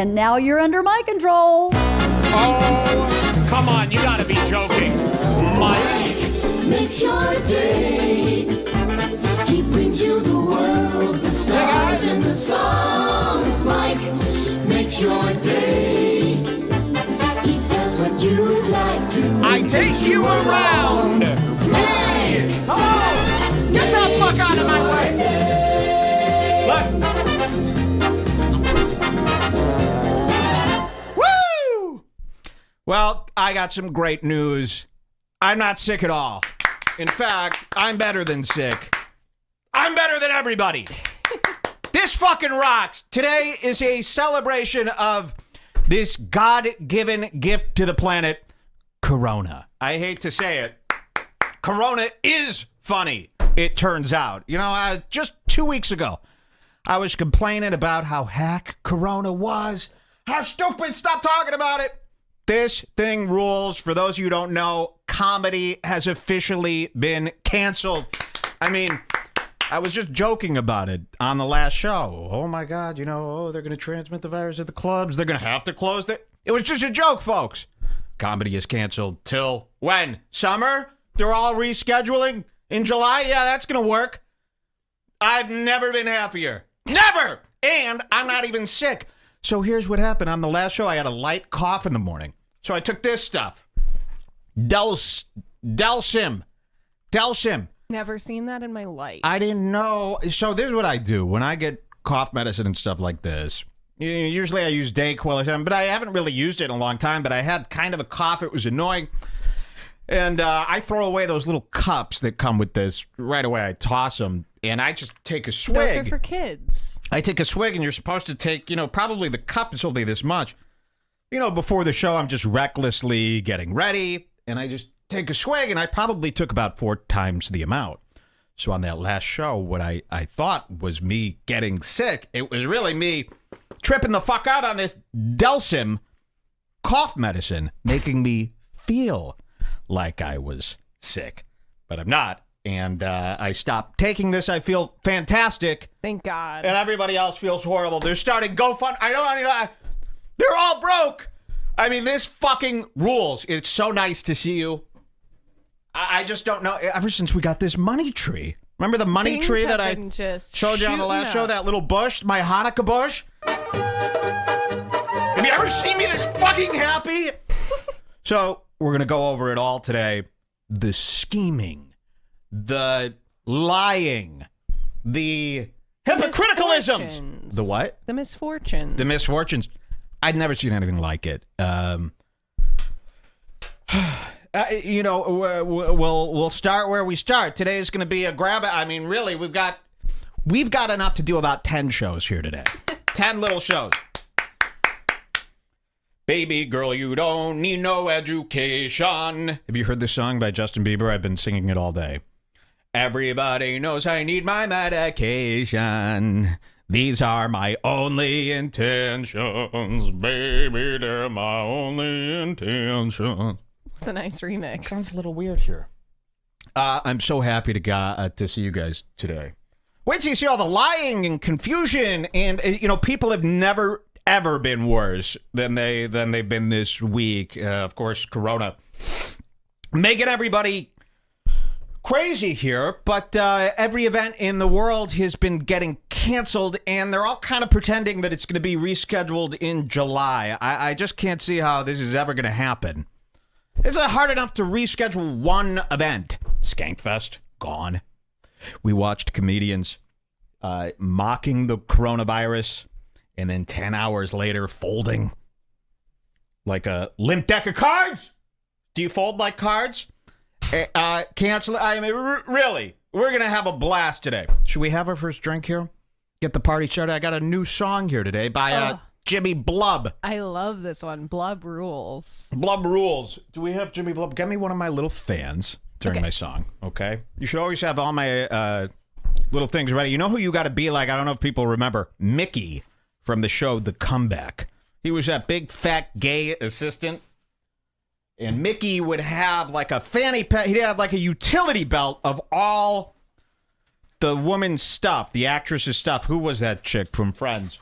And now you're under my control. Oh, come on, you gotta be joking. Mike makes your day. He brings you the world, the stars and the songs. Mike makes your day. He does what you'd like to. I take you around. Hey, hello! Get the fuck out of my way! Look. Woo! Well, I got some great news. I'm not sick at all. In fact, I'm better than sick. I'm better than everybody. This fucking rocks. Today is a celebration of this God-given gift to the planet, Corona. I hate to say it. Corona is funny, it turns out. You know, just 2 weeks ago, I was complaining about how hack Corona was. How stupid, stop talking about it. This thing rules. For those of you who don't know, comedy has officially been canceled. I mean, I was just joking about it on the last show. Oh my God, you know, they're going to transmit the virus at the clubs. They're going to have to close it. It was just a joke, folks. Comedy is canceled till when? Summer? They're all rescheduling in July? Yeah, that's going to work. I've never been happier. Never! And I'm not even sick. So here's what happened. On the last show, I had a light cough in the morning. So I took this stuff. Delsim. Never seen that in my life. I didn't know. So this is what I do. When I get cough medicine and stuff like this, usually I use Dayquil or something, but I haven't really used it in a long time, but I had kind of a cough. It was annoying. And I throw away those little cups that come with this. Right away, I toss them, and I just take a swig. Those are for kids. I take a swig, and you're supposed to take, probably the cup is only this much. Before the show, I'm just recklessly getting ready, and I just take a swig, and I probably took about 4 times the amount. So on that last show, what I thought was me getting sick, it was really me tripping the fuck out on this Delsim cough medicine, making me feel like I was sick. But I'm not. And I stopped taking this. I feel fantastic. Thank God. And everybody else feels horrible. They're starting GoFundMe. They're all broke. I mean, this fucking rules. It's so nice to see you. I just don't know. Ever since we got this money tree. Remember the money tree that I showed you on the last show? That little bush? My Hanukkah bush? Have you ever seen me this fucking happy? So, we're going to go over it all today. The scheming. The lying. The hypocriticalisms. The what? The misfortunes. The misfortunes. I'd never seen anything like it. We'll start where we start. Today is going to be a grab. I mean, really, we've got enough to do about 10 shows here today. 10 little shows. Baby girl, you don't need no education. Have you heard this song by Justin Bieber? I've been singing it all day. Everybody knows I need my medication. These are my only intentions. Baby, they're my only intentions. It's a nice remix. Sounds a little weird here. I'm so happy to see you guys today. Wait till you see all the lying and confusion, and people have never ever been worse than they've been this week. Of course, Corona making everybody crazy here, but every event in the world has been getting canceled, and they're all kind of pretending that it's going to be rescheduled in July. I just can't see how this is ever going to happen. It's hard enough to reschedule one event. Skankfest, gone. We watched comedians mocking the coronavirus, and then 10 hours later folding like a limp deck of cards. Do you fold like cards? Cancel it. I mean, really, we're going to have a blast today. Should we have our first drink here? Get the party started. I got a new song here today by Jimmy Blub. I love this one. Blub rules. Blub rules. Do we have Jimmy Blub? Get me one of my little fans during my song, okay? You should always have all my little things ready. You know who you got to be like? I don't know if people remember. Mickey from the show The Comeback. He was that big, fat, gay assistant. And Mickey would have like a fanny pack. He'd have like a utility belt of all the woman's stuff, the actress's stuff. Who was that chick from Friends?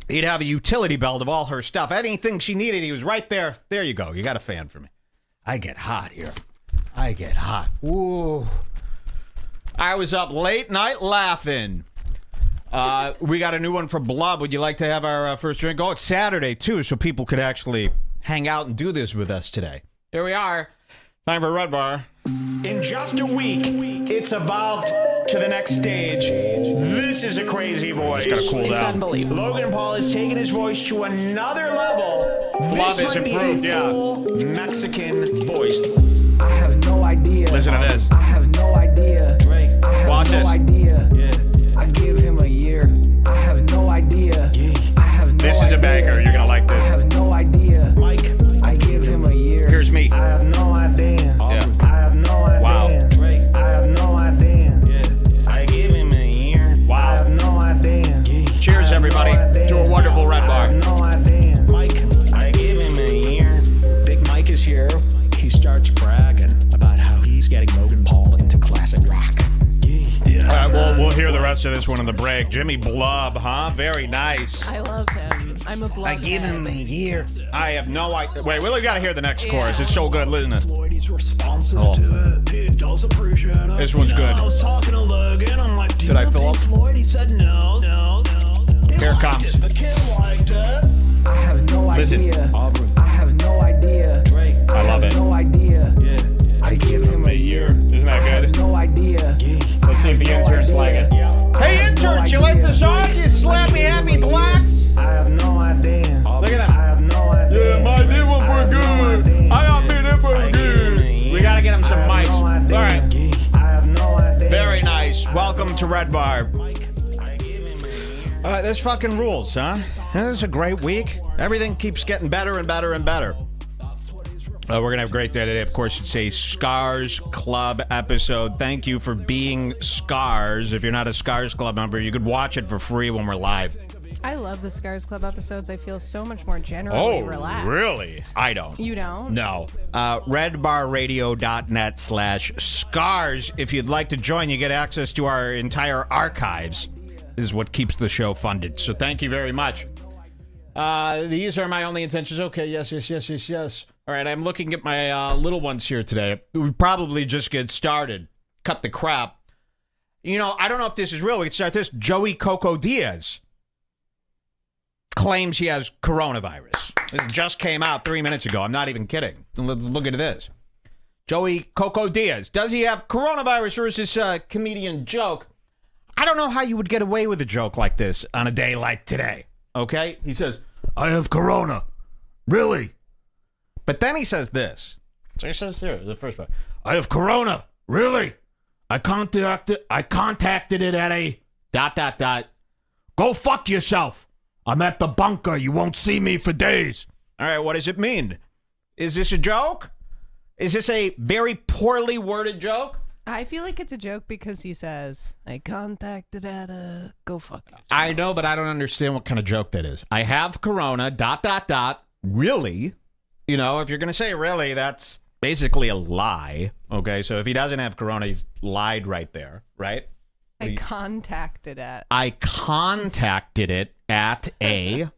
He'd have a utility belt of all her stuff. Anything she needed, he was right there. There you go. You got a fan for me. I get hot here. I get hot. Ooh. I was up late night laughing. We got a new one for Blub. Would you like to have our first drink? Oh, it's Saturday, too, so people could actually hang out and do this with us today. Here we are. Time for Redbar. In just a week, it's evolved to the next stage. This is a crazy voice. It's unbelievable. Logan Paul has taken his voice to another level. Blub This is might be improved, a yeah. full Mexican voice. I have no idea. Listen to this. I have no idea. I have Watch no this. idea. I give him a year. I have no idea. I have no This is a idea. banger. You're going to like I this. have no idea. Mike, I give him a year. here's me. I have no idea. Yeah. I have no idea. Wow. I have no idea. I give him a year. I Wow. have no idea. Cheers, everybody, to a wonderful Red I Bar. have no idea. Mike, I give him a year. Big Mike is here. He starts bragging about how he's getting Logan Paul into classic rock. All right, we'll hear the rest of this one in the break. Jimmy Blub, huh? Very nice. I love him. I'm a Blub. I give him a year. I have no idea. Wait, we got to hear the next chorus. It's so good, isn't it? He's responsive to it. He does appreciate it. This one's good. I was talking to Logan. I'm like, do you Did I know fill Pink up? Floyd? He said no. He Here it liked comes. It. The kid liked it. I have no Listen. idea. I have no idea. I love have it. no idea. I give him a year. Isn't that I have good? no idea. Let's see if the interns like it. Hey, interns, you like the song? You slappy happy blacks? I have no idea. Look at I them. have no idea. did one I have no idea. I admit it was good. We got to get him some I have no mics. idea. All right. I have no idea. Very nice. Welcome to Red Bar. This fucking rules, huh? This is a great week. Everything keeps getting better and better and better. We're going to have a great day today. Of course, it's a Scars Club episode. Thank you for being Scars. If you're not a Scars Club member, you could watch it for free when we're live. I love the Scars Club episodes. I feel so much more generally relaxed. really? I don't. You don't? No. Redbarradio.net/scars. If you'd like to join, you get access to our entire archives. This is what keeps the show funded. So thank you very much. These are my only intentions. Okay, yes. All right, I'm looking at my little ones here today. We probably just get started. Cut the crap. You know, I don't know if this is real. We can start this. Joey Coco Diaz claims he has coronavirus. This just came out 3 minutes ago. I'm not even kidding. Let's look at this. Joey Coco Diaz. Does he have coronavirus, or is this a comedian joke? I don't know how you would get away with a joke like this on a day like today. Okay? He says, I have corona. Really? But then he says this. So he says here, the first part. I have corona. Really? I contacted it at a ... Go fuck yourself. I'm at the bunker. You won't see me for days. All right, what does it mean? Is this a joke? Is this a very poorly worded joke? I feel like it's a joke because he says, I contacted at a... Go fuck yourself. I know, but I don't understand what kind of joke that is. I have corona, ... Really? You know, if you're going to say really, that's basically a lie. Okay, so if he doesn't have corona, he's lied right there, right? I contacted at... I contacted it at a ...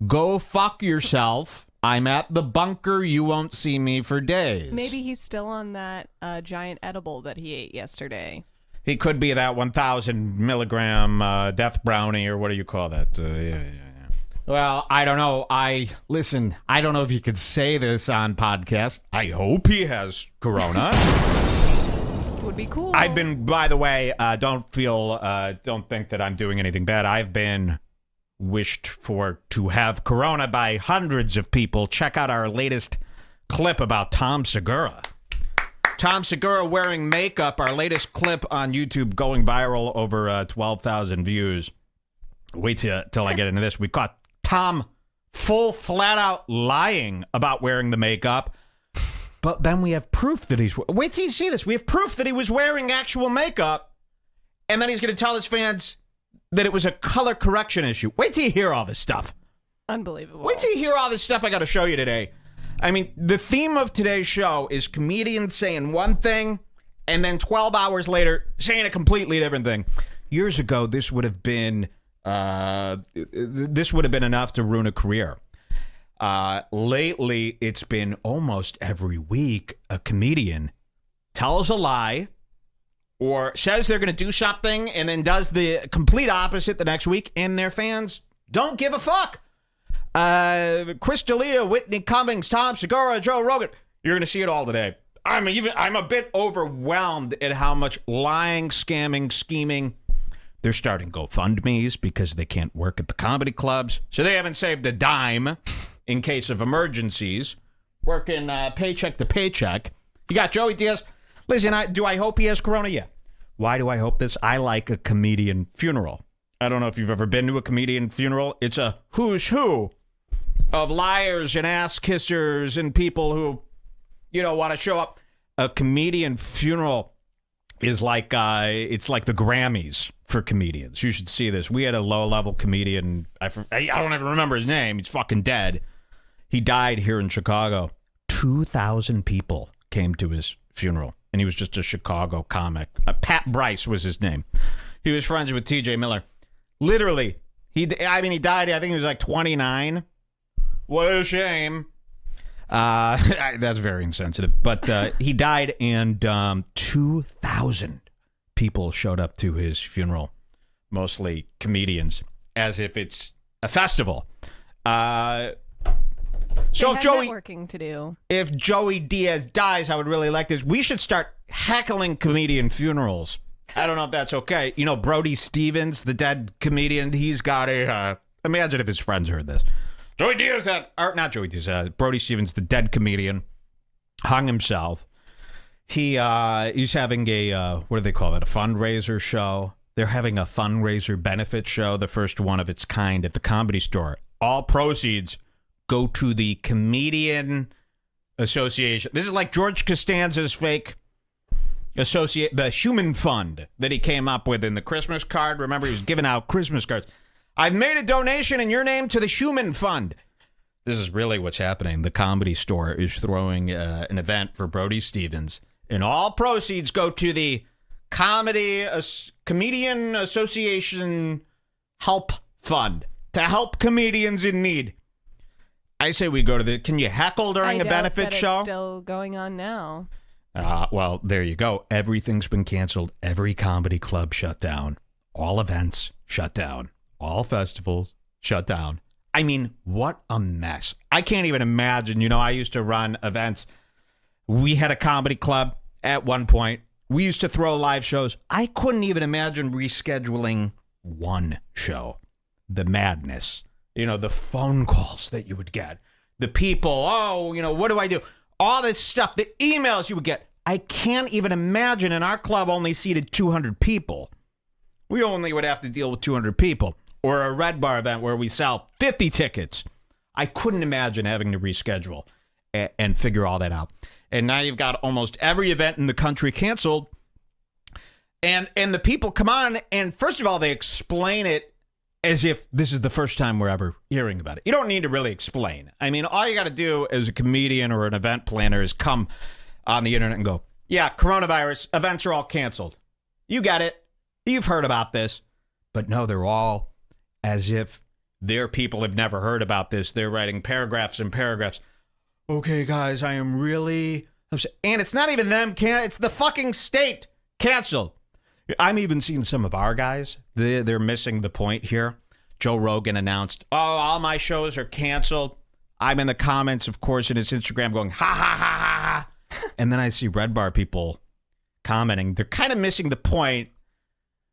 Go fuck yourself. I'm at the bunker. You won't see me for days. Maybe he's still on that giant edible that he ate yesterday. He could be that 1,000 milligram death brownie, or what do you call that? Yeah. Well, I don't know. I don't know if you could say this on podcast. I hope he has corona. Would be cool. I've been, by the way, don't think that I'm doing anything bad. I've been wished for to have corona by hundreds of people. Check out our latest clip about Tom Segura. Tom Segura wearing makeup. Our latest clip on YouTube going viral, over 12,000 views. Wait till I get into this. We caught Tom full flat out lying about wearing the makeup. But then we have proof that he's... Wait till you see this. We have proof that he was wearing actual makeup. And then he's going to tell his fans that it was a color correction issue. Wait till you hear all this stuff. Unbelievable. Wait till you hear all this stuff I got to show you today. I mean, the theme of today's show is comedians saying one thing and then 12 hours later saying a completely different thing. Years ago, this would have been This would have been enough to ruin a career. Lately, it's been almost every week a comedian tells a lie or says they're going to do something and then does the complete opposite the next week, and their fans don't give a fuck. Chris D'Elia, Whitney Cummings, Tom Segura, Joe Rogan. You're going to see it all today. I'm a bit overwhelmed at how much lying, scamming, scheming. They're starting GoFundMes because they can't work at the comedy clubs, so they haven't saved a dime in case of emergencies. Working paycheck to paycheck. You got Joey Diaz. Listen, do I hope he has corona? Yeah. Why do I hope this? I like a comedian funeral. I don't know if you've ever been to a comedian funeral. It's a who's who of liars and ass kissers and people who, want to show up. A comedian funeral is like, it's like the Grammys for comedians. You should see this. We had a low-level comedian. I don't even remember his name. He's fucking dead. He died here in Chicago. 2,000 people came to his funeral, and he was just a Chicago comic. Pat Bryce was his name. He was friends with T.J. Miller. Literally, he died, I think he was like 29. What a shame. That's very insensitive. But he died, and 2,000 people showed up to his funeral, mostly comedians, as if it's a festival. So if networking to do. If Joey Diaz dies, I would really like this. We should start heckling comedian funerals. I don't know if that's okay. Brody Stevens, the dead comedian, he's got a... imagine if his friends heard this. Brody Stevens, the dead comedian, hung himself. He's having a, what do they call it, a fundraiser show. They're having a fundraiser benefit show, the first one of its kind at the Comedy Store. All proceeds go to the Comedian Association. This is like George Costanza's fake the Human Fund that he came up with in the Christmas card. Remember, he was giving out Christmas cards. I've made a donation in your name to the Human Fund. This is really what's happening. The Comedy Store is throwing an event for Brody Stevens, and all proceeds go to the Comedian Association Help Fund to help comedians in need. I say we go to can you heckle during a benefit show? It's still going on now. Well, there you go. Everything's been canceled. Every comedy club shut down. All events shut down. All festivals shut down. I mean, what a mess. I can't even imagine. I used to run events. We had a comedy club at one point. We used to throw live shows. I couldn't even imagine rescheduling one show. The madness. The phone calls that you would get. The people, what do I do? All this stuff, the emails you would get. I can't even imagine. And our club only seated 200 people. We only would have to deal with 200 people. Or a Redbar event where we sell 50 tickets. I couldn't imagine having to reschedule and figure all that out. And now you've got almost every event in the country canceled. And the people come on, and first of all, they explain it as if this is the first time we're ever hearing about it. You don't need to really explain. I mean, all you got to do as a comedian or an event planner is come on the internet and go, yeah, coronavirus, events are all canceled. You get it. You've heard about this. But no, they're all as if their people have never heard about this. They're writing paragraphs and paragraphs. Okay, guys, I am really upset. And it's not even them. It's the fucking state. Canceled. I'm even seeing some of our guys. They're missing the point here. Joe Rogan announced, all my shows are canceled. I'm in the comments, of course, in his Instagram going, ha, ha, ha, ha, ha. And then I see Redbar people commenting. They're kind of missing the point.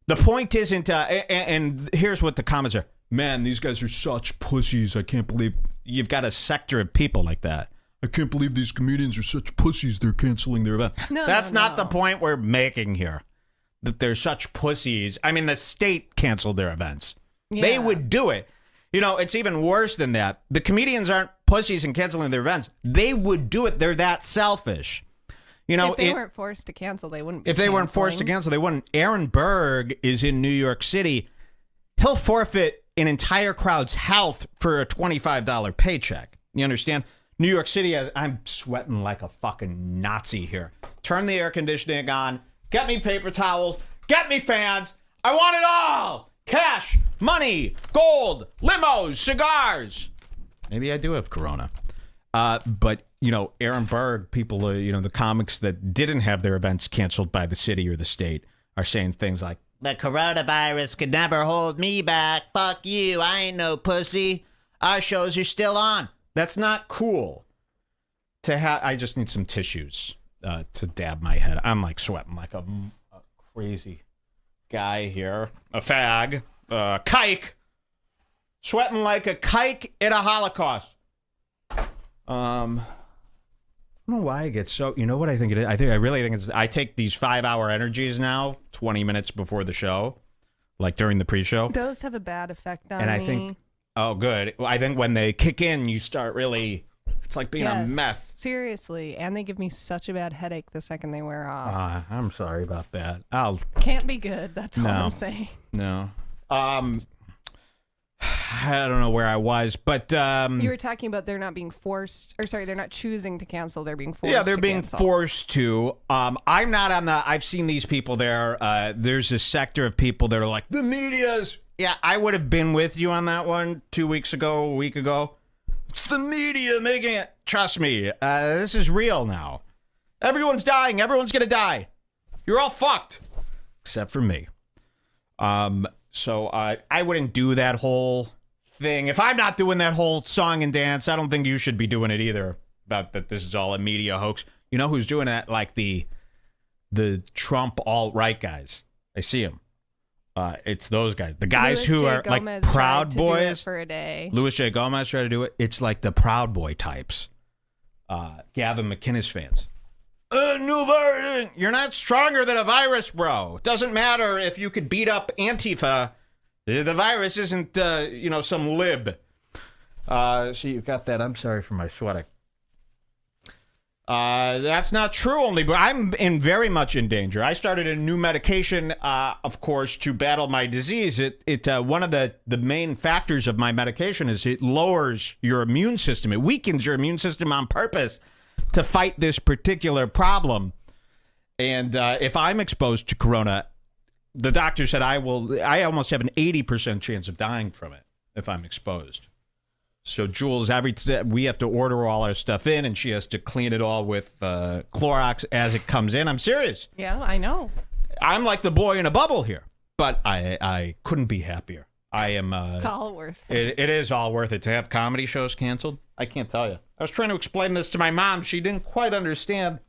The point isn't, and here's what the comments are. Man, these guys are such pussies. I can't believe you've got a sector of people like that. I can't believe these comedians are such pussies. They're canceling their event. That's not the point we're making here. That they're such pussies. I mean, the state canceled their events. Yeah. They would do it. It's even worse than that. The comedians aren't pussies and canceling their events. They would do it. They're that selfish. If they weren't forced to cancel, they wouldn't be If they weren't forced to cancel, they wouldn't. Aaron Berg is in New York City. He'll forfeit an entire crowd's health for a $25 paycheck. You understand? New York City I'm sweating like a fucking Nazi here. Turn the air conditioning on. Get me paper towels. Get me fans. I want it all. cash, money, gold, limos, cigars. Maybe I do have Corona. But, Aaron Berg, people, the comics that didn't have their events canceled by the city or the state are saying things like, the coronavirus could never hold me back. Fuck you. I ain't no pussy. Our shows are still on. That's not cool. I just need some tissues to dab my head. I'm like sweating like a crazy guy here. A fag. Kike. Sweating like a kike in a Holocaust. I don't know why I get so... You know what I think it is? I really think it's... I take these 5-hour energies now, 20 minutes before the show, like during the pre-show. Those have a bad effect on me. And I think... Oh, good. I think when they kick in, you start really... It's like being a meth. Seriously. And they give me such a bad headache the second they wear off. I'm sorry about that. Can't be good. That's all I'm saying. No. I don't know where I was, but... you were talking about they're not being forced... Or sorry, they're not choosing to cancel. They're being forced to they're being cancel. forced to. I'm not on the... I've seen these people there. There's a sector of people that are like, the media's... Yeah, I would have been with you on that one 2 weeks ago, a week ago. It's the media making it. Trust me, this is real now. Everyone's dying. Everyone's going to die. You're all fucked. Except for me. So I wouldn't do that whole thing. If I'm not doing that whole song and dance, I don't think you should be doing it either. About that this is all a media hoax. You know who's doing that? Like the Trump alt-right guys. I see them. It's those guys. The guys Louis who J. are Gomez like Proud tried to do it Boys. for a day. Louis J. Gomez tried to do it. It's like the Proud Boy types. Gavin McInnes fans. New virus. You're not stronger than a virus, bro. It doesn't matter if you could beat up Antifa. The virus isn't, some lib. So you've got that. I'm sorry for my sweating. That's not true only, but I'm very much in danger. I started a new medication, of course, to battle my disease. One of the main factors of my medication is it lowers your immune system. It weakens your immune system on purpose to fight this particular problem. And if I'm exposed to corona, the doctor said I almost have an 80% chance of dying from it if I'm exposed. So Jules, we have to order all our stuff in, and she has to clean it all with Clorox as it comes in. I'm serious. Yeah, I know. I'm like the boy in a bubble here, but I couldn't be happier. I am. It's all worth it. It is all worth it to have comedy shows canceled. I can't tell you. I was trying to explain this to my mom. She didn't quite understand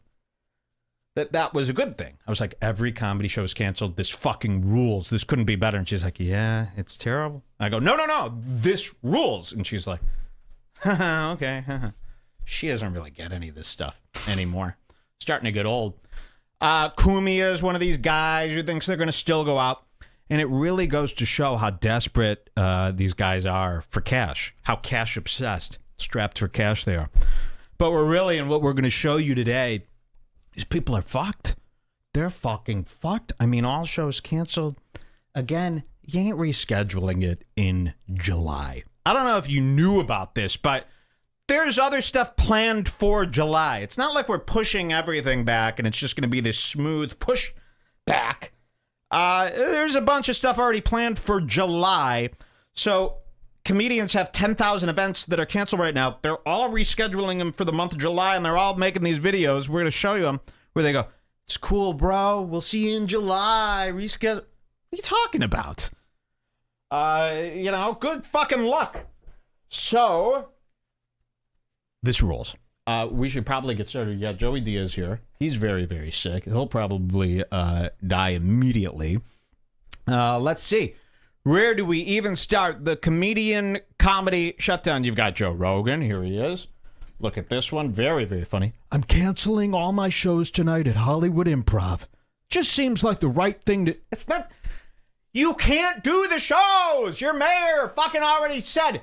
that was a good thing. I was like, every comedy show is canceled. This fucking rules. This couldn't be better. And she's like, yeah, it's terrible. I go, no. This rules. And she's like, okay. She doesn't really get any of this stuff anymore. Starting to get old. Kumia is one of these guys who thinks they're going to still go out. And it really goes to show how desperate these guys are for cash. How cash obsessed, strapped for cash they are. But what we're going to show you today, these people are fucked. They're fucking fucked. I mean, all shows canceled. Again, you ain't rescheduling it in July. I don't know if you knew about this, but there's other stuff planned for July. It's not like we're pushing everything back and it's just going to be this smooth push back. There's a bunch of stuff already planned for July. So comedians have 10,000 events that are canceled right now. They're all rescheduling them for the month of July, and they're all making these videos. We're going to show you them where they go, it's cool, bro. We'll see you in July. Reschedule. What are you talking about? Good fucking luck. So, this rules. We should probably get started. Yeah, Joey Diaz here. He's very, very sick. He'll probably die immediately. Let's see. Where do we even start? The comedian comedy shutdown. You've got Joe Rogan. Here he is. Look at this one. Very, very funny. I'm canceling all my shows tonight at Hollywood Improv. Just seems like the right thing to... It's not... You can't do the shows. Your mayor fucking already said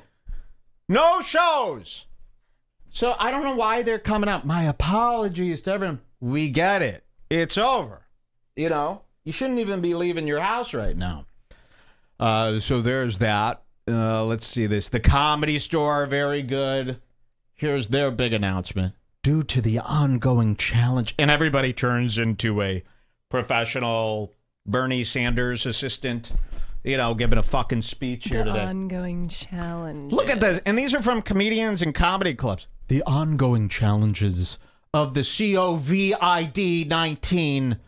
no shows. So I don't know why they're coming out. My apologies to everyone. We get it. It's over. You shouldn't even be leaving your house right now. So there's that. Let's see this. The Comedy Store, very good. Here's their big announcement. Due to the ongoing challenge. And everybody turns into a professional Bernie Sanders assistant. giving a fucking speech here The today. ongoing challenge. Look at this. And these are from comedians and comedy clubs. The ongoing challenges of the COVID-19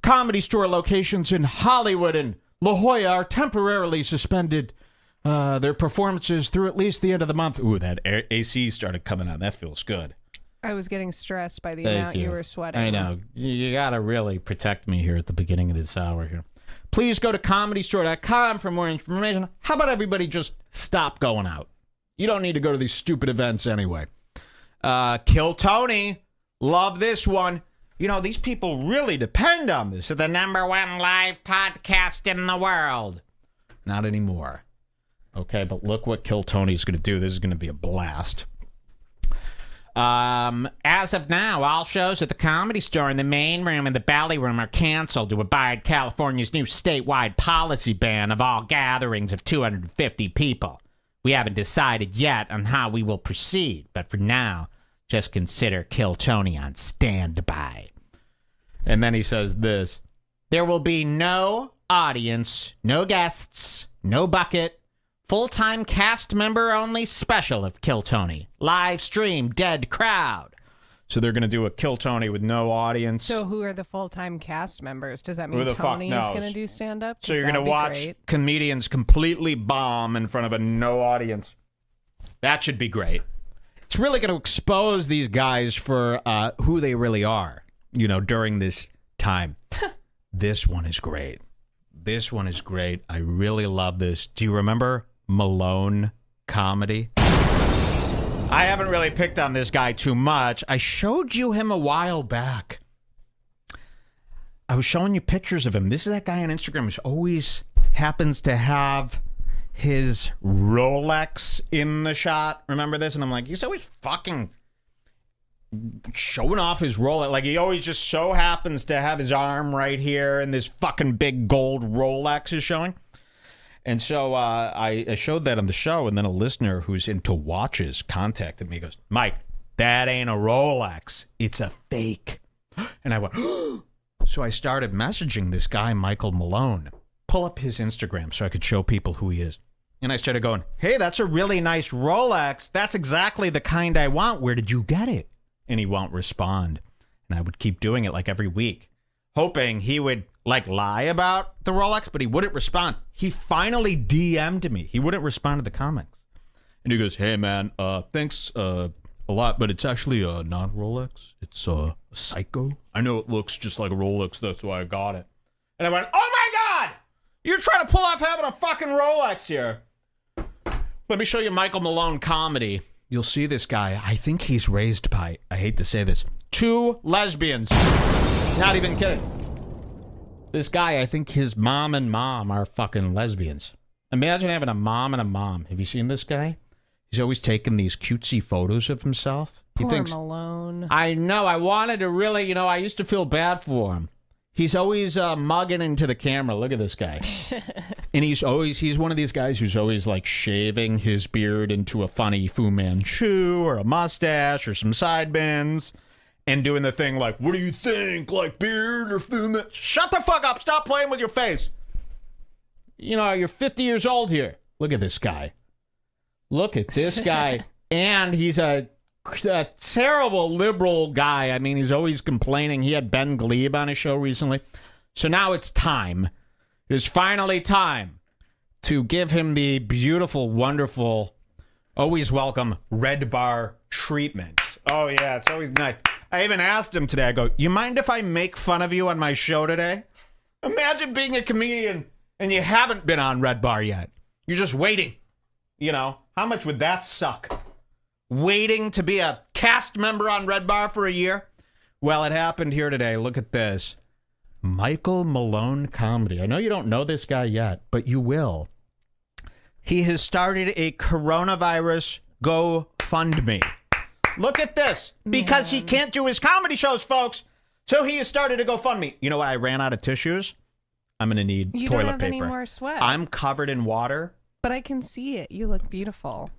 Comedy Store locations in Hollywood and La Jolla are temporarily suspended their performances through at least the end of the month. Ooh, that AC started coming on. That feels good. I was getting stressed by the Thank amount you were sweating. I know. You got to really protect me here at the beginning of this hour here. Please go to comedystore.com for more information. How about everybody just stop going out? You don't need to go to these stupid events anyway. Kill Tony. Love this one. These people really depend on this. They're the #1 live podcast in the world. Not anymore. Okay, but look what Kill Tony's going to do. This is going to be a blast. As of now, all shows at the Comedy Store in the main room and the belly room are canceled to abide California's new statewide policy ban of all gatherings of 250 people. We haven't decided yet on how we will proceed, but for now, just consider Kill Tony on standby. And then he says this: there will be no audience, no guests, no bucket. Full-time cast member only special of Kill Tony. Live stream, dead crowd. So they're going to do a Kill Tony with no audience. So who are the full-time cast members? Does that mean Who the fuck Tony is knows? going to do stand-up? So you're going to watch comedians completely bomb in front of a no audience. That should be great. It's really going to expose these guys for who they really are, during this time. This one is great. This one is great. I really love this. Do you remember Malone Comedy? I haven't really picked on this guy too much. I showed you him a while back. I was showing you pictures of him. This is that guy on Instagram who always happens to have his Rolex in the shot. Remember this? And I'm like, he's always fucking showing off his Rolex. Like, he always just so happens to have his arm right here and this fucking big gold Rolex is showing. And so I showed that on the show, and then a listener who's into watches contacted me. He goes, Mike, that ain't a Rolex. It's a fake. And I went, so I started messaging this guy, Michael Malone. Pull up his Instagram so I could show people who he is. And I started going, hey, that's a really nice Rolex. That's exactly the kind I want. Where did you get it? And he won't respond. And I would keep doing it like every week, hoping he would lie about the Rolex, but he wouldn't respond. He finally DM'd me. He wouldn't respond to the comments. And he goes, hey, man, thanks a lot, but it's actually a non-Rolex. It's a Psycho. I know it looks just like a Rolex. That's why I got it. And I went, oh, my God! You're trying to pull off having a fucking Rolex here. Let me show you Michael Malone Comedy. You'll see this guy. I think he's raised by, I hate to say this, 2 lesbians. Not even kidding. This guy, I think his mom and mom are fucking lesbians. Imagine having a mom and a mom. Have you seen this guy? He's always taking these cutesy photos of himself. Poor Malone. I know. I wanted to really, I used to feel bad for him. He's always mugging into the camera. Look at this guy. And he's one of these guys who's always shaving his beard into a funny Fu Manchu or a mustache or some sideburns. And doing the thing what do you think? Beard or Fu Manchu? Shut the fuck up. Stop playing with your face. You're 50 years old here. Look at this guy. Look at this guy. And he's a terrible liberal guy. I mean, he's always complaining. He had Ben Glebe on his show recently. So now it's time. It is finally time to give him the beautiful, wonderful, always welcome Redbar treatment. Oh, yeah, it's always nice. I even asked him today, I go, you mind if I make fun of you on my show today? Imagine being a comedian and you haven't been on Redbar yet. You're just waiting. How much would that suck? Waiting to be a cast member on Redbar for a year? Well, it happened here today. Look at this. Michael Malone Comedy. I know you don't know this guy yet, but you will. He has started a coronavirus GoFundMe. Look at this. Because he can't do his comedy shows, folks. So he has started a GoFundMe. You know what? I ran out of tissues. I'm going to need You toilet don't have paper. any more sweat. I'm covered in water. But I can see it. You look beautiful.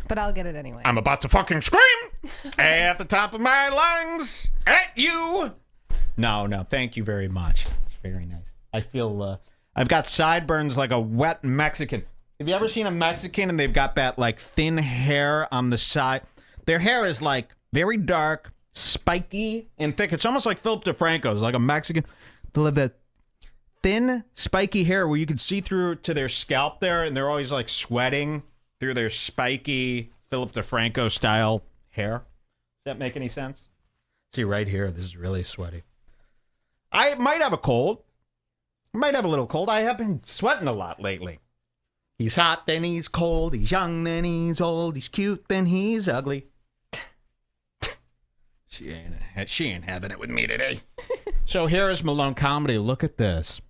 But I'll get it anyway. I'm about to fucking scream at the top of my lungs at you. No, thank you very much. It's very nice. I feel I've got sideburns like a wet Mexican. Have you ever seen a Mexican and they've got that like thin hair on the side? Their hair is like very dark, spiky, and thick. It's almost like Philip DeFranco's, like a Mexican. They'll have that thin, spiky hair where you can see through to their scalp there, and they're always like sweating through their spiky Philip DeFranco style hair. Does that make any sense? See right here, this is really sweaty. I might have a cold. Might have a little cold. I have been sweating a lot lately. He's hot, then he's cold. He's young, then he's old. He's cute, then he's ugly. She ain't having it with me today. So here is Malone Comedy. Look at this.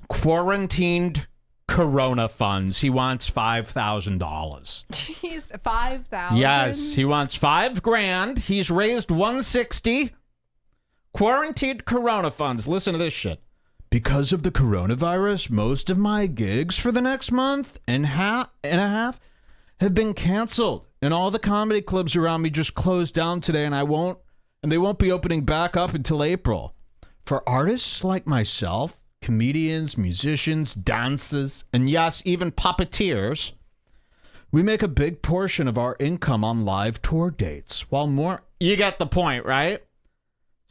Quarantined Corona funds. He wants $5,000. Jeez, 5,000. Yes, he wants $5,000. He's raised $160. Quarantined Corona funds. Listen to this shit. Because of the coronavirus, most of my gigs for the next month and a half have been canceled, and all the comedy clubs around me just closed down today, and they won't be opening back up until April. For artists like myself, comedians, musicians, dancers, and yes, even puppeteers, we make a big portion of our income on live tour dates. While more, you get the point, right?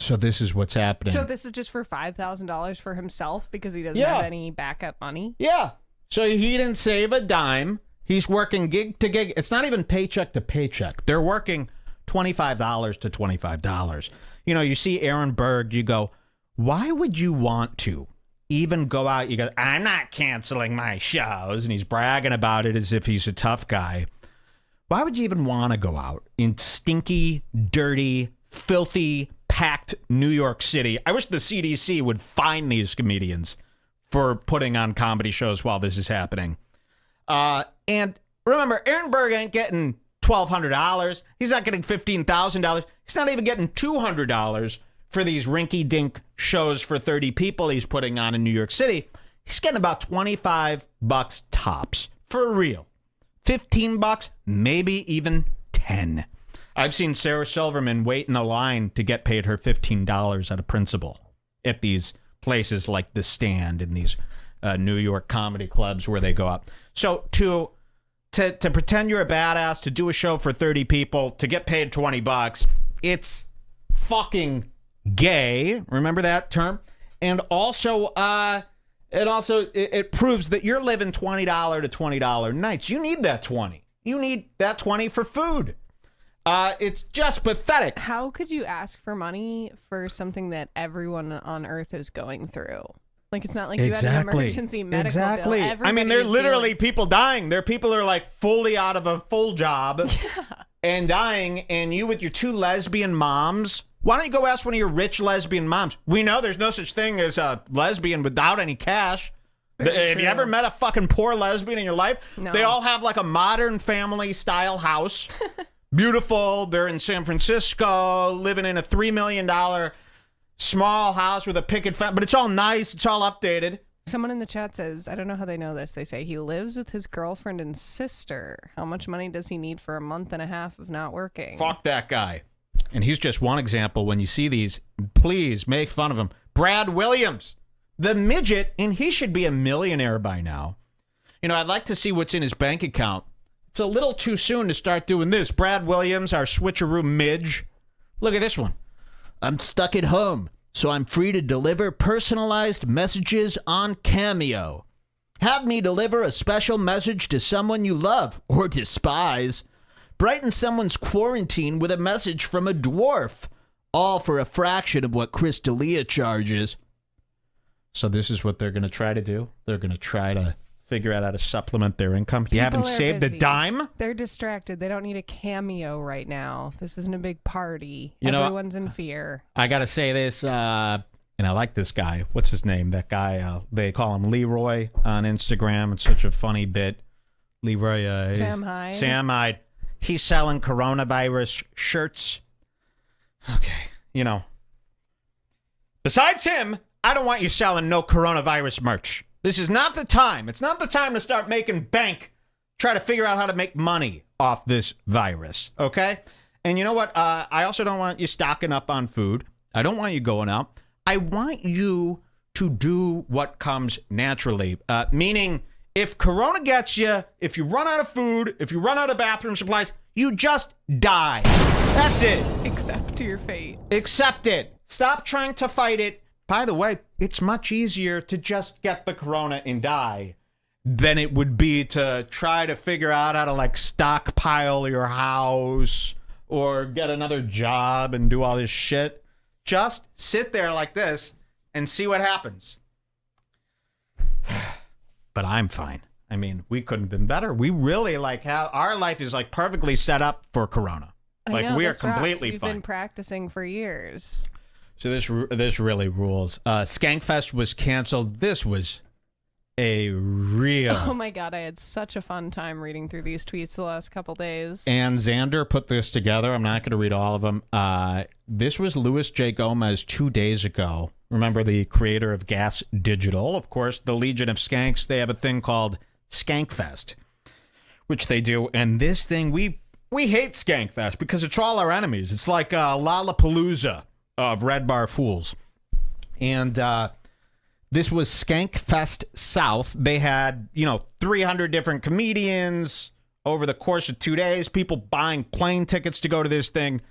So this is what's happening. So this is just for $5,000 for himself because he doesn't have any backup money? Yeah. So he didn't save a dime. He's working gig to gig. It's not even paycheck to paycheck. They're working $25 to $25. You know, you see Aaron Berg, you go, why would you want to even go out? You go, I'm not canceling my shows. And he's bragging about it as if he's a tough guy. Why would you even want to go out in stinky, dirty, filthy, packed New York City? I wish the CDC would fine these comedians for putting on comedy shows while this is happening. And remember, Aaron Berg ain't getting $1,200. He's not getting $15,000. He's not even getting $200 for these rinky-dink shows for 30 people he's putting on in New York City. He's getting about $25 tops. For real. $15, maybe even $10. I've seen Sarah Silverman wait in a line to get paid her $15 at a principal at these places like The Stand and these New York comedy clubs where they go up. So to pretend you're a badass, to do a show for 30 people, to get paid $20, it's fucking gay. Remember that term? And also, it proves that you're living $20 to $20 nights. You need that 20. You need that 20 for food. It's just pathetic. How could you ask for money for something that everyone on Earth is going through? Like, it's not like you had an emergency medical bill. I mean, there are literally people dying. There are people who are like fully out of a full job and dying, and you with your two lesbian moms. Why don't you go ask one of your rich lesbian moms? We know there's no such thing as a lesbian without any cash. Have you ever met a fucking poor lesbian in your life? No. They all have like a modern family style house. Beautiful. They're in San Francisco, living in a $3 million small house with a picket fence, but it's all nice. It's all updated. Someone in the chat says, I don't know how they know this. They say he lives with his girlfriend and sister. How much money does he need for a month and a half of not working? Fuck that guy. And he's just one example. When you see these, please make fun of him. Brad Williams, the midget, and he should be a millionaire by now. You know, I'd like to see what's in his bank account. It's a little too soon to start doing this. Brad Williams, our switcheroo midge. Look at this one. I'm stuck at home, so I'm free to deliver personalized messages on Cameo. Have me deliver a special message to someone you love or despise. Brighten someone's quarantine with a message from a dwarf. All for a fraction of what Chris D'Elia charges. So this is what they're going to try to do. They're going to try to figure out how to supplement their income. You haven't saved a dime? They're distracted. They don't need a Cameo right now. This isn't a big party. You know, everyone's in fear. I got to say this, and I like this guy. What's his name? That guy, they call him Leroy on Instagram. It's such a funny bit. Leroy. Sam Hyde. Sam Hyde. He's selling coronavirus shirts. Okay, you know. Besides him, I don't want you selling no coronavirus merch. This is not the time. It's not the time to start making bank. Try to figure out how to make money off this virus, okay? And you know what? I also don't want you stocking up on food. I don't want you going out. I want you to do what comes naturally. Meaning, if Corona gets you, if you run out of food, if you run out of bathroom supplies, you just die. That's it. Accept your fate. Accept it. Stop trying to fight it. By the way, it's much easier to just get the Corona and die than it would be to try to figure out how to like stockpile your house or get another job and do all this shit. Just sit there like this and see what happens. But I'm fine. I mean, we couldn't have been better. We really like how our life is like perfectly set up for Corona. Like I know, we are this rocks. completely We've fine. been practicing for years. So this really rules. Skankfest was canceled. This was a real. Oh my God, I had such a fun time reading through these tweets the last couple days. And Xander put this together. I'm not going to read all of them. This was Luis J. Gomez 2 days ago. Remember the creator of Gas Digital, of course, the Legion of Skanks. They have a thing called Skankfest, which they do. And this thing, we hate Skankfest because it's all our enemies. It's like Lollapalooza of Redbar fools. And this was Skankfest South. They had, 300 different comedians over the course of 2 days, people buying plane tickets to go to this thing.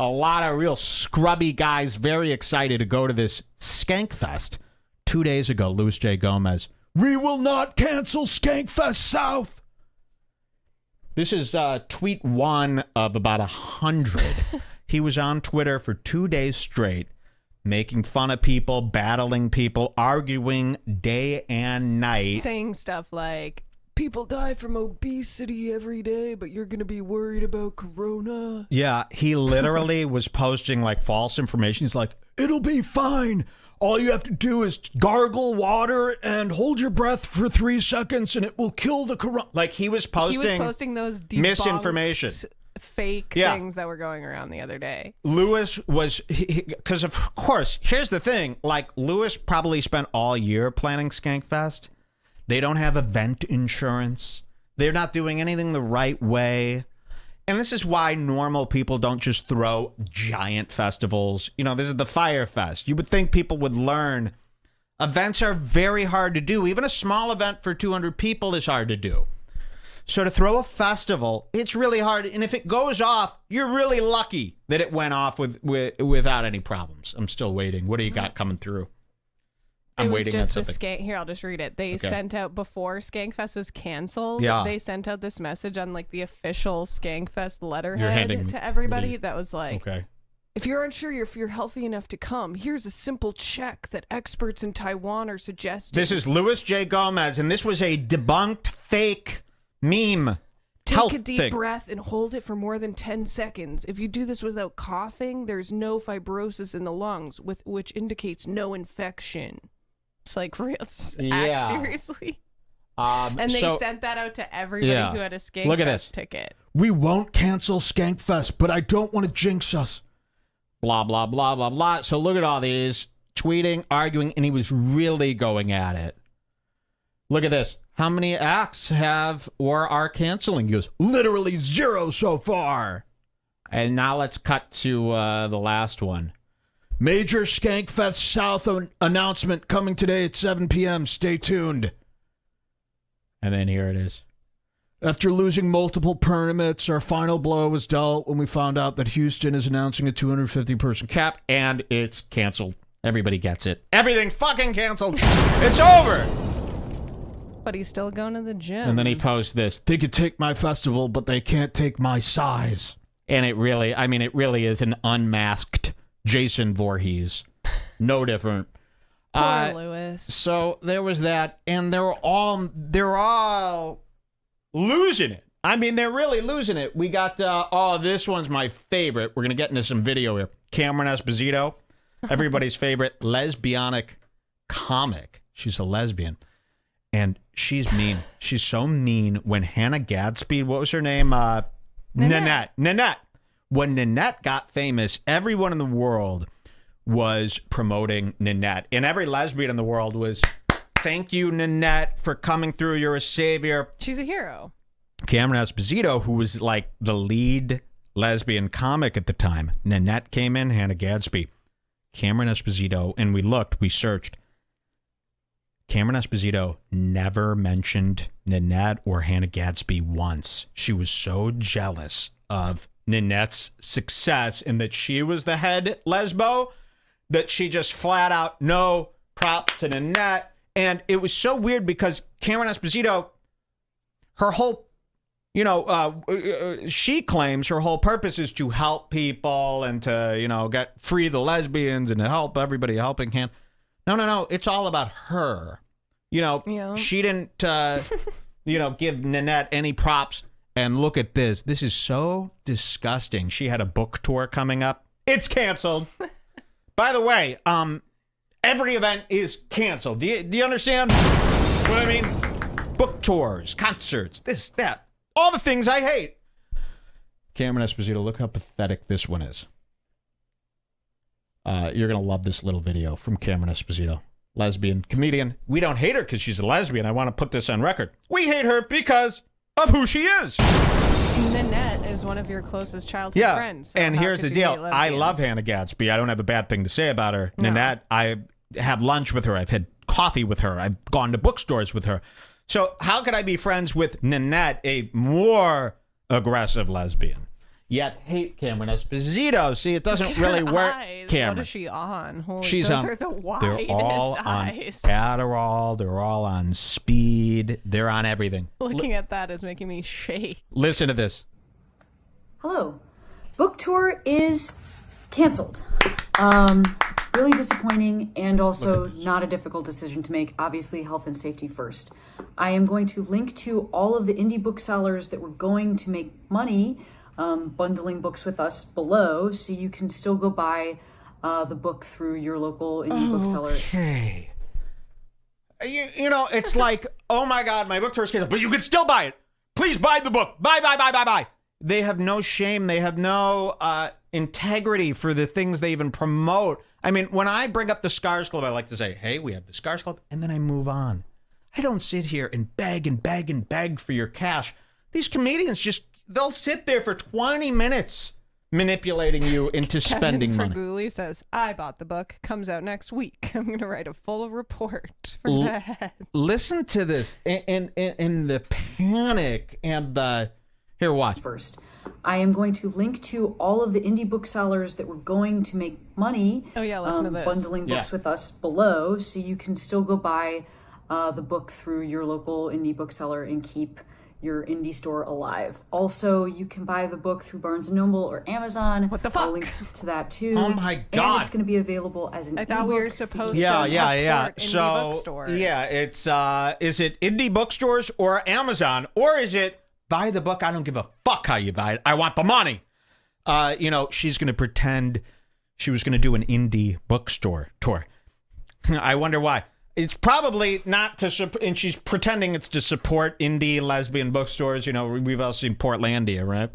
A lot of real scrubby guys very excited to go to this Skankfest. 2 days ago, Luis J. Gomez, we will not cancel Skankfest South. This is tweet one of about 100. He was on Twitter for 2 days straight, making fun of people, battling people, arguing day and night. Saying stuff like, people die from obesity every day, but you're going to be worried about Corona. Yeah, he literally was posting like false information. He's like, it'll be fine. All you have to do is gargle water and hold your breath for 3 seconds and it will kill the Corona. Like he was posting those misinformation. Fake things that were going around the other day. Lewis was, because of course, here's the thing. Like Lewis probably spent all year planning Skankfest. They don't have event insurance. They're not doing anything the right way. And this is why normal people don't just throw giant festivals. This is the Fire Fest. You would think people would learn. Events are very hard to do. Even a small event for 200 people is hard to do. So to throw a festival, it's really hard. And if it goes off, you're really lucky that it went off without any problems. I'm still waiting. What do you got coming through? I'm waiting on something. Here, I'll just read it. They sent out, before Skankfest was canceled, they sent out this message on like the official Skankfest letterhead to everybody that was like, if you're unsure if you're healthy enough to come, here's a simple check that experts in Taiwan are suggesting. This is Luis J. Gomez, and this was a debunked fake meme. Take a deep breath and hold it for more than 10 seconds. If you do this without coughing, there's no fibrosis in the lungs, which indicates no infection. It's like real. Act seriously. And they sent that out to everybody who had a Skankfest ticket. We won't cancel Skankfest, but I don't want to jinx us. Blah, blah, blah, blah, blah. So look at all these tweeting, arguing, and he was really going at it. Look at this. How many acts have or are canceling? He goes, literally 0 so far. And now let's cut to the last one. Major Skankfest South announcement coming today at 7 p.m. Stay tuned. And then here it is. After losing multiple permits, our final blow was dealt when we found out that Houston is announcing a 250-person cap, and it's canceled. Everybody gets it. Everything's fucking canceled. It's over. But he's still going to the gym. And then he posts this. They could take my festival, but they can't take my size. And it really is an unmasked Jason Voorhees. No different. Poor Lewis. So there was that, and they're all losing it. I mean, they're really losing it. We got, this one's my favorite. We're going to get into some video here. Cameron Esposito, everybody's favorite lesbianic comic. She's a lesbian. And she's mean. She's so mean. When Hannah Gadsby, what was her name? Nanette. When Nanette got famous, everyone in the world was promoting Nanette. And every lesbian in the world was, thank you, Nanette, for coming through. You're a savior. She's a hero. Cameron Esposito, who was like the lead lesbian comic at the time. Nanette came in, Hannah Gadsby. Cameron Esposito, and we searched. Cameron Esposito never mentioned Nanette or Hannah Gadsby once. She was so jealous of Nanette's success and that she was the head lesbo that she just flat out no props to Nanette. And it was so weird because Cameron Esposito, her whole, she claims her whole purpose is to help people and to, get free the lesbians and to help everybody helping hand. No. It's all about her. She didn't, give Nanette any props. And look at this. This is so disgusting. She had a book tour coming up. It's canceled. By the way, every event is canceled. Do you understand what I mean? Book tours, concerts, this, that, all the things I hate. Cameron Esposito, look how pathetic this one is. You're going to love this little video from Cameron Esposito, lesbian comedian. We don't hate her because she's a lesbian. I want to put this on record. We hate her because of who she is. Nanette is one of your closest childhood friends. So and how here's could the you deal. hate I lesbians? love Hannah Gadsby. I don't have a bad thing to say about her. No. Nanette, I have lunch with her. I've had coffee with her. I've gone to bookstores with her. So how could I be friends with Nanette, a more aggressive lesbian, yet hate Cameron Esposito? See, it doesn't really work. Cameron. What is she on? Holy, She's those on. are the They're widest all eyes. on Adderall. They're all on speed. They're on everything. Looking at that is making me shake. Listen to this. Hello. Book tour is canceled. Really disappointing and also not a difficult decision to make. Obviously, health and safety first. I am going to link to all of the indie booksellers that were going to make money bundling books with us below, so you can still go buy the book through your local indie bookseller. Okay. It's like, oh my God, my book tour is canceled, but you can still buy it. Please buy the book. Buy. They have no shame. They have no integrity for the things they even promote. I mean, when I bring up the Scars Club, I like to say, hey, we have the Scars Club, and then I move on. I don't sit here and beg for your cash. These comedians they'll sit there for 20 minutes manipulating you into spending money. Kevin Ferguli says, I bought the book. Comes out next week. I'm going to write a full report for that. Listen to this. And the panic and the... Here, watch. First, I am going to link to all of the indie booksellers that were going to make money listen to this. bundling books with us below, so you can still go buy the book through your local indie bookseller and keep your indie store alive. Also, you can buy the book through Barnes & Noble or Amazon. What the fuck? I'll link to that too. Oh my God. And it's going to be available as an I ebook. thought we were supposed to Yeah. support indie So, bookstores. it's, is it indie bookstores or Amazon? Or is it buy the book? I don't give a fuck how you buy it. I want the money. She's going to pretend she was going to do an indie bookstore tour. I wonder why. It's probably not to, and she's pretending it's to support indie lesbian bookstores. We've all seen Portlandia, right?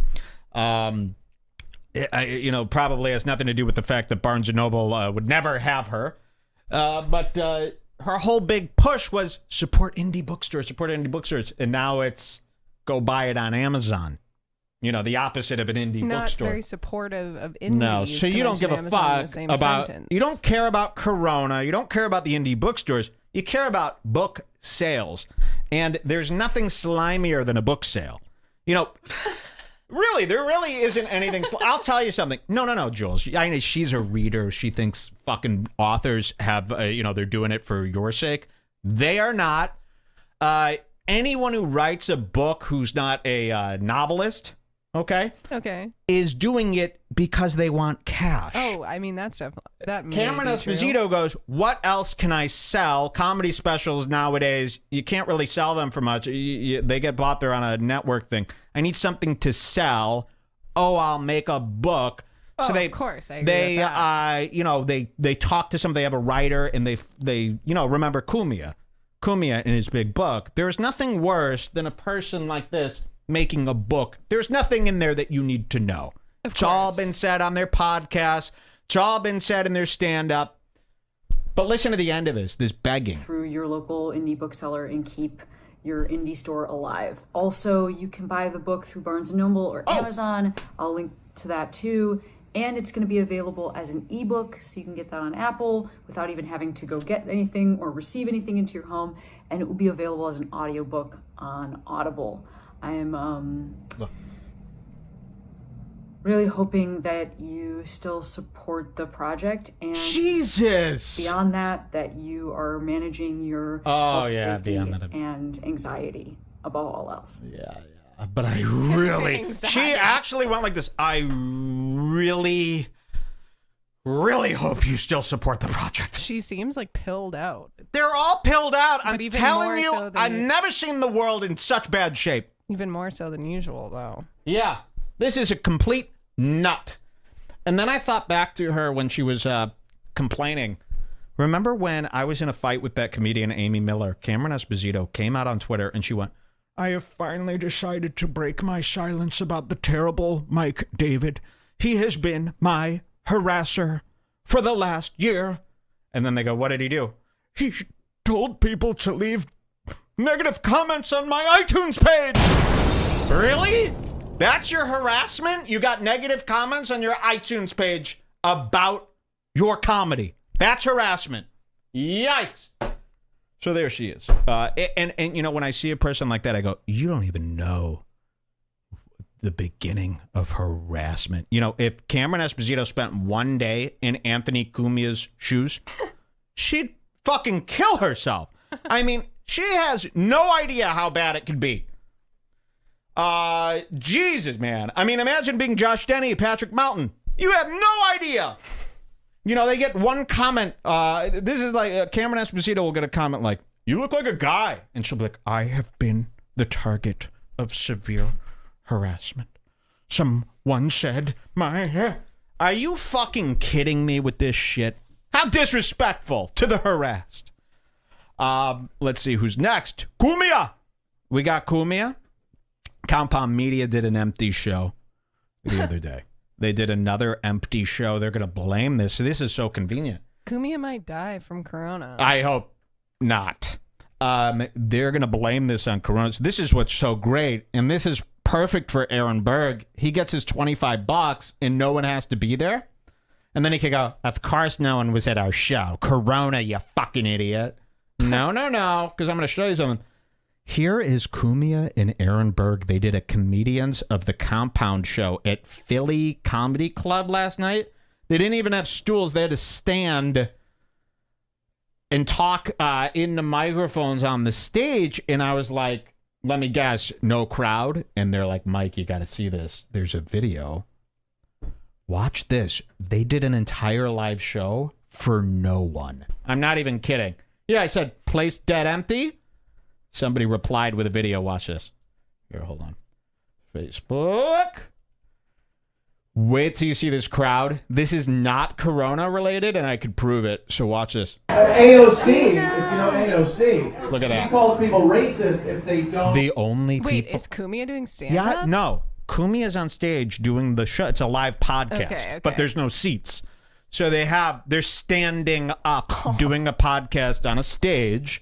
Probably has nothing to do with the fact that Barnes & Noble would never have her. But her whole big push was support indie bookstores. And now it's go buy it on Amazon. The opposite of an indie Not bookstore. very supportive of indies. No, so you don't give a fuck about, you don't care about Corona, you don't care about the indie bookstores, you care about book sales. And there's nothing slimier than a book sale. Really, there really isn't anything. I'll tell you something. No, Jules. I know she's a reader. She thinks fucking authors have, they're doing it for your sake. They are not. Anyone who writes a book who's not a novelist, okay, is doing it because they want cash. Oh, I mean, that's definitely... That Cameron may be true. Esposito goes, what else can I sell? Comedy specials nowadays, you can't really sell them for much. They get bought there on a network thing. I need something to sell. Oh, I'll make a book. Oh, So they, of course, I agree with that. they talk to somebody. They have a writer, and they remember Cumia in his big book. There's nothing worse than a person like this making a book. There's nothing in there that you need to know. It's all been said on their podcast. It's all been said in their stand-up. But listen to the end of this begging. Through your local indie bookseller and keep your indie store alive. Also, you can buy the book through Barnes & Noble or Amazon. I'll link to that too. And it's going to be available as an ebook, so you can get that on Apple without even having to go get anything or receive anything into your home. And it will be available as an audiobook on Audible. I am really hoping that you still support the project, and Jesus. beyond that, that you are managing your health, safety, and anxiety above all else. Yeah. But I really... Anxiety. She actually went like this. I really hope you still support the project. She seems like pilled out. They're all pilled out. I'm even telling more you, so than I've you- never seen the world in such bad shape. Even more so than usual, though. Yeah. This is a complete nut. And then I thought back to her when she was complaining. Remember when I was in a fight with that comedian Amy Miller? Cameron Esposito came out on Twitter and she went, I have finally decided to break my silence about the terrible Mike David. He has been my harasser for the last year. And then they go, what did he do? He told people to leave negative comments on my iTunes page. Really? That's your harassment? You got negative comments on your iTunes page about your comedy. That's harassment. Yikes. So there she is. And you know, when I see a person like that, I go, you don't even know the beginning of harassment. You know, if Cameron Esposito spent one day in Anthony Cumia's shoes, she'd fucking kill herself. I mean, she has no idea how bad it could be. Jesus, man. I mean, imagine being Josh Denny, Patrick Mountain. You have no idea. You know, they get one comment. This is like Cameron Esposito will get a comment like, you look like a guy. And she'll be like, I have been the target of severe harassment. Someone said my hair. Are you fucking kidding me with this shit? How disrespectful to the harassed. Let's see who's next. Cumia. We got Cumia. Compound Media did an empty show the other day. They did another empty show. They're going to blame this. This is so convenient. Kumia might die from corona. I hope not. They're going to blame this on corona. This is what's so great. And this is perfect for Aaron Berg. He gets his $25 and no one has to be there. And then he can go, of course no one was at our show. Corona, you fucking idiot. No, because I'm going to show you something. Here is Cumia and Aaron Berg. They did a Comedians of the Compound show at Philly Comedy Club last night. They didn't even have stools. They had to stand and talk in the microphones on the stage. And I was like, let me guess, no crowd. And they're like, Mike, you got to see this. There's a video. Watch this. They did an entire live show for no one. I'm not even kidding. Yeah, I said, place dead empty. Somebody replied with a video. Watch this. Here, hold on. Facebook. Wait till you see this crowd. This is not corona related, and I could prove it. So watch this. AOC, if you know AOC. Look at that. She calls people racist if they don't. The only Wait, people. is Kumia doing stand-up? Yeah, no. Kumi is on stage doing the show. It's a live podcast, Okay. but there's no seats. So they're standing up doing a podcast on a stage.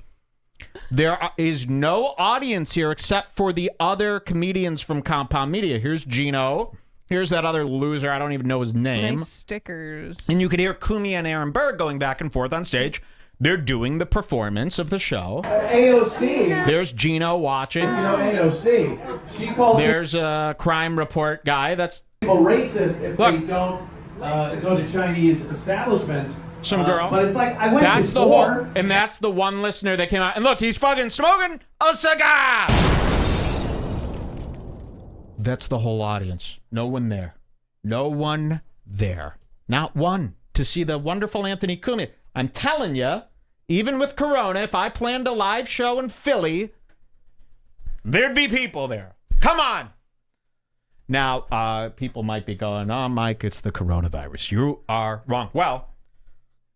There is no audience here except for the other comedians from Compound Media. Here's Gino. Here's that other loser. I don't even know his name. Nice stickers. And you could hear Kumi and Aaron Berg going back and forth on stage. They're doing the performance of the show. AOC, There's Gino watching. you know AOC. She calls There's a crime report guy. That's people racist if Look. they don't go to Chinese establishments. some girl. But it's like, I went That's the before. whole, and that's the one listener that came out. And look, he's fucking smoking a cigar. That's the whole audience. No one there. No one there. Not one to see the wonderful Anthony Cumia. I'm telling you, even with Corona, if I planned a live show in Philly, there'd be people there. Come on. Now, people might be going, oh, Mike, it's the coronavirus. You are wrong. Well,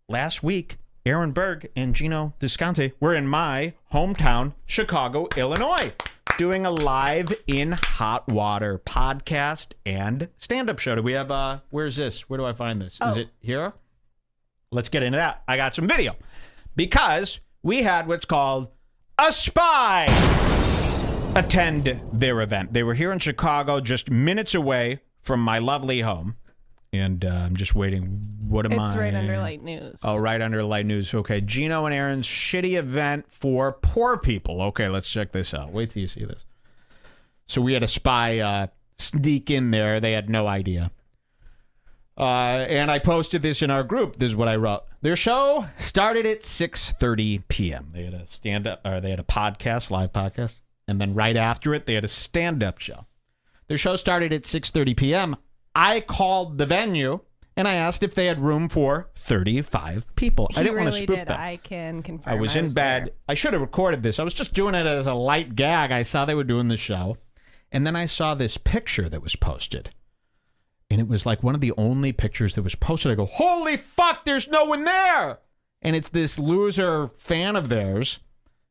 last week, Aaron Berg and Gino Descante were in my hometown, Chicago, Illinois, doing a live in hot water podcast and stand-up show. Do we have, where's this? Where do I find this? Is it here? Let's get into that. I got some video because we had what's called a spy attend their event. They were here in Chicago, just minutes away from my lovely home. And I'm just waiting. What am I? It's right under light news. Oh, right under light news. Okay, Gino and Aaron's shitty event for poor people. Okay, let's check this out. Wait till you see this. So we had a spy sneak in there. They had no idea. And I posted this in our group. This is what I wrote. Their show started at 6:30 p.m. They had a stand-up, or they had a podcast, live podcast, and then right after it, they had a stand-up show. Their show started at 6:30 p.m. I called the venue and I asked if they had room for 35 people. I didn't want to spook them. I can confirm. I was in bed. there. I should have recorded this. I was just doing it as a light gag. I saw they were doing the show, and then I saw this picture that was posted. And it was like one of the only pictures that was posted. I go, holy fuck, there's no one there. And it's this loser fan of theirs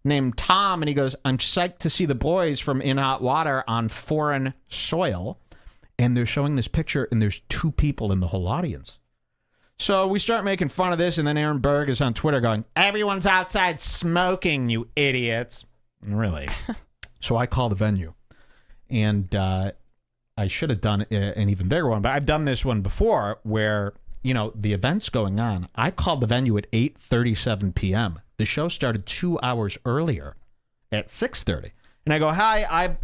named Tom. And he goes, I'm psyched to see the boys from In Hot Water on foreign soil. And they're showing this picture, and there's 2 people in the whole audience. So we start making fun of this, and then Aaron Berg is on Twitter going, everyone's outside smoking, you idiots. Really? So I call the venue. And I should have done an even bigger one, but I've done this one before where, you know, the event's going on. I called the venue at 8:37 p.m. The show started 2 hours earlier at 6:30. And I go, hi,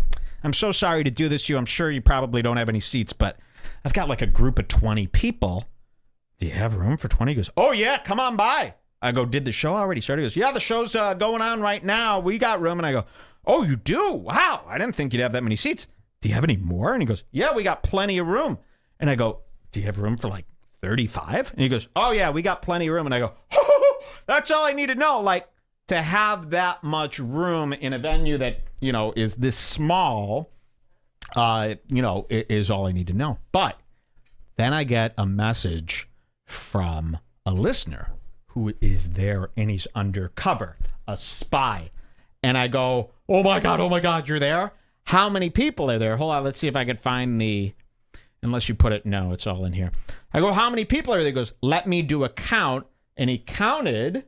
I'm so sorry to do this to you. I'm sure you probably don't have any seats, but I've got like a group of 20 people. Do you have room for 20? He goes, oh, yeah, come on by. I go, did the show already start? He goes, yeah, the show's going on right now. We got room. And I go, oh, you do? Wow. I didn't think you'd have that many seats. Do you have any more? And he goes, yeah, we got plenty of room. And I go, do you have room for like 35? And he goes, oh, yeah, we got plenty of room. And I go, that's all I need to know. Like, to have that much room in a venue that, you know, is this small, you know, is all I need to know. But then I get a message from a listener who is there, and he's undercover, a spy. And I go, oh my God, you're there? How many people are there? Hold on, let's see if I can find the, unless you put it, no, it's all in here. I go, how many people are there? He goes, let me do a count. And he counted.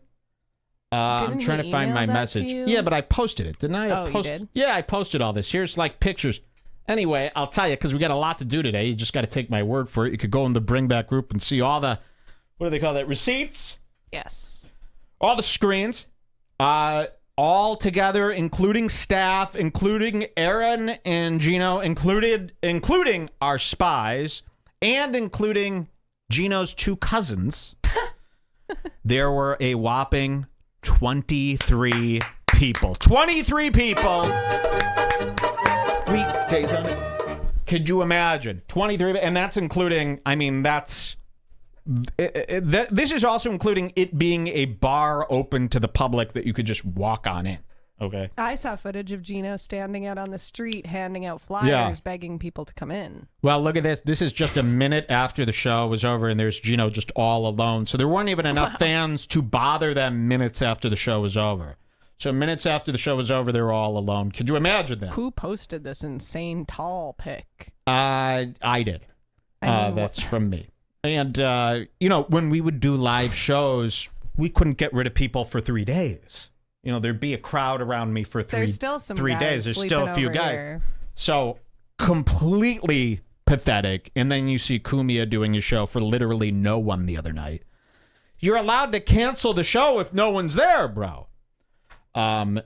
I'm trying to find my message. Yeah, but I posted it, didn't I? Oh, you did? Yeah, I posted all this. Here's like pictures. Anyway, I'll tell you, because we got a lot to do today. You just got to take my word for it. You could go in the Bring Back group and see all the, what do they call that? Receipts? Yes. All the screens. All together, including staff, including Aaron and Gino, including our spies, and including Gino's 2 cousins. There were a whopping 23 people. 23 people. Weekdays on it. Could you imagine? 23, and that's including, I mean, that's... This is also including it being a bar open to the public that you could just walk on in. Okay. I saw footage of Gino standing out on the street handing out flyers, begging people to come in. Well, look at this. This is just a minute after the show was over, and there's Gino just all alone. So there weren't even enough fans to bother them minutes after the show was over. So minutes after the show was over, they were all alone. Could you imagine that? Who posted this insane tall pic? I did. That's from me. And, you know, when we would do live shows, we couldn't get rid of people for 3 days. You know, there'd be a crowd around me for There's still some 3 guys days. There's still a few over guys. here. So completely pathetic. And then you see Kumia doing a show for literally no one the other night. You're allowed to cancel the show if no one's there, bro.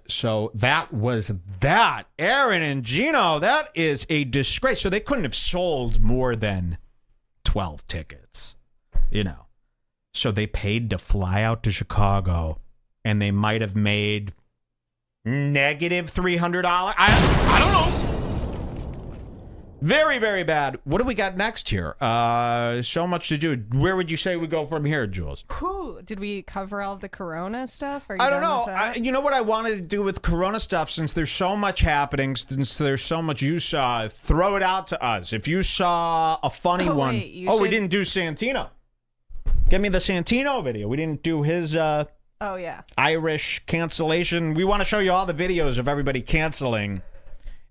So that was that. Aaron and Gino, that is a disgrace. So they couldn't have sold more than 12 tickets, you know. So they paid to fly out to Chicago, and they might have made negative $300. I don't know. Very, very bad. What do we got next here? So much to do. Where would you say we go from here, Jules? Whew, did we cover all of the Corona stuff? Are you I don't done know. with that? You know what I wanted to do with Corona stuff, since there's so much happening, since there's so much you saw, throw it out to us. If you saw a funny one. Wait, we didn't do Santino. Give me the Santino video. We didn't do his oh, yeah. Irish cancellation. We want to show you all the videos of everybody canceling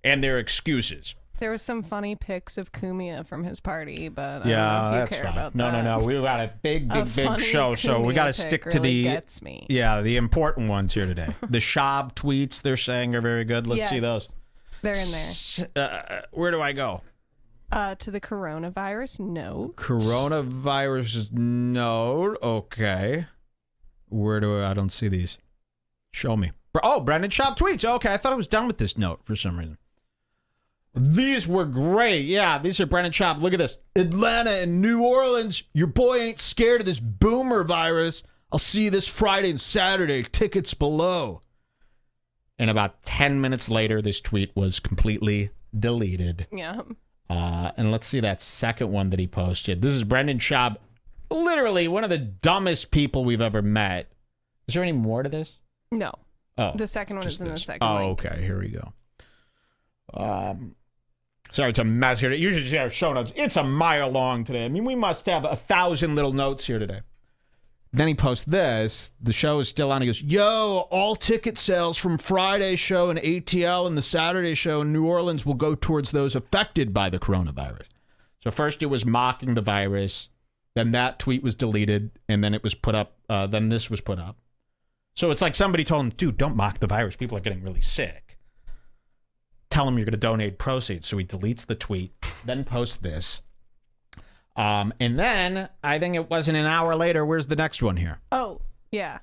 and their excuses. There was some funny pics of Kumia from his party, but I Yeah, don't know if you that's care fine. about No, that. no. We got a big funny show, so we Kumia got to pic stick to really the gets me. Yeah, the important ones here today. The Shab tweets they're saying are very good. Let's see those. They're in there. Where do I go? To the coronavirus note. Coronavirus note. Okay. I don't see these. Show me. Oh, Brendan Schaub tweets. Okay, I thought I was done with this note for some reason. These were great. Yeah, these are Brendan Schaub. Look at this. Atlanta and New Orleans. Your boy ain't scared of this boomer virus. I'll see you this Friday and Saturday. Tickets below. And about 10 minutes later, this tweet was completely deleted. Yeah. And let's see that second one that he posted. This is Brendan Schaub. Literally one of the dumbest people we've ever met. Is there any more to this? No. Oh. The second one is in the second Oh, link. okay. Here we go. Sorry to mess here. Usually see our show notes. It's a mile long today. I mean, we must have 1,000 little notes here today. Then he posts this. The show is still on. He goes, yo, all ticket sales from Friday's show in ATL and the Saturday show in New Orleans will go towards those affected by the coronavirus. So first it was mocking the virus. Then that tweet was deleted. And then it was put up. Then this was put up. So it's like somebody told him, dude, don't mock the virus. People are getting really sick. Tell him you're going to donate proceeds. So he deletes the tweet, then posts this. And then I think it wasn't an hour later. Where's the next one here? Oh, yeah.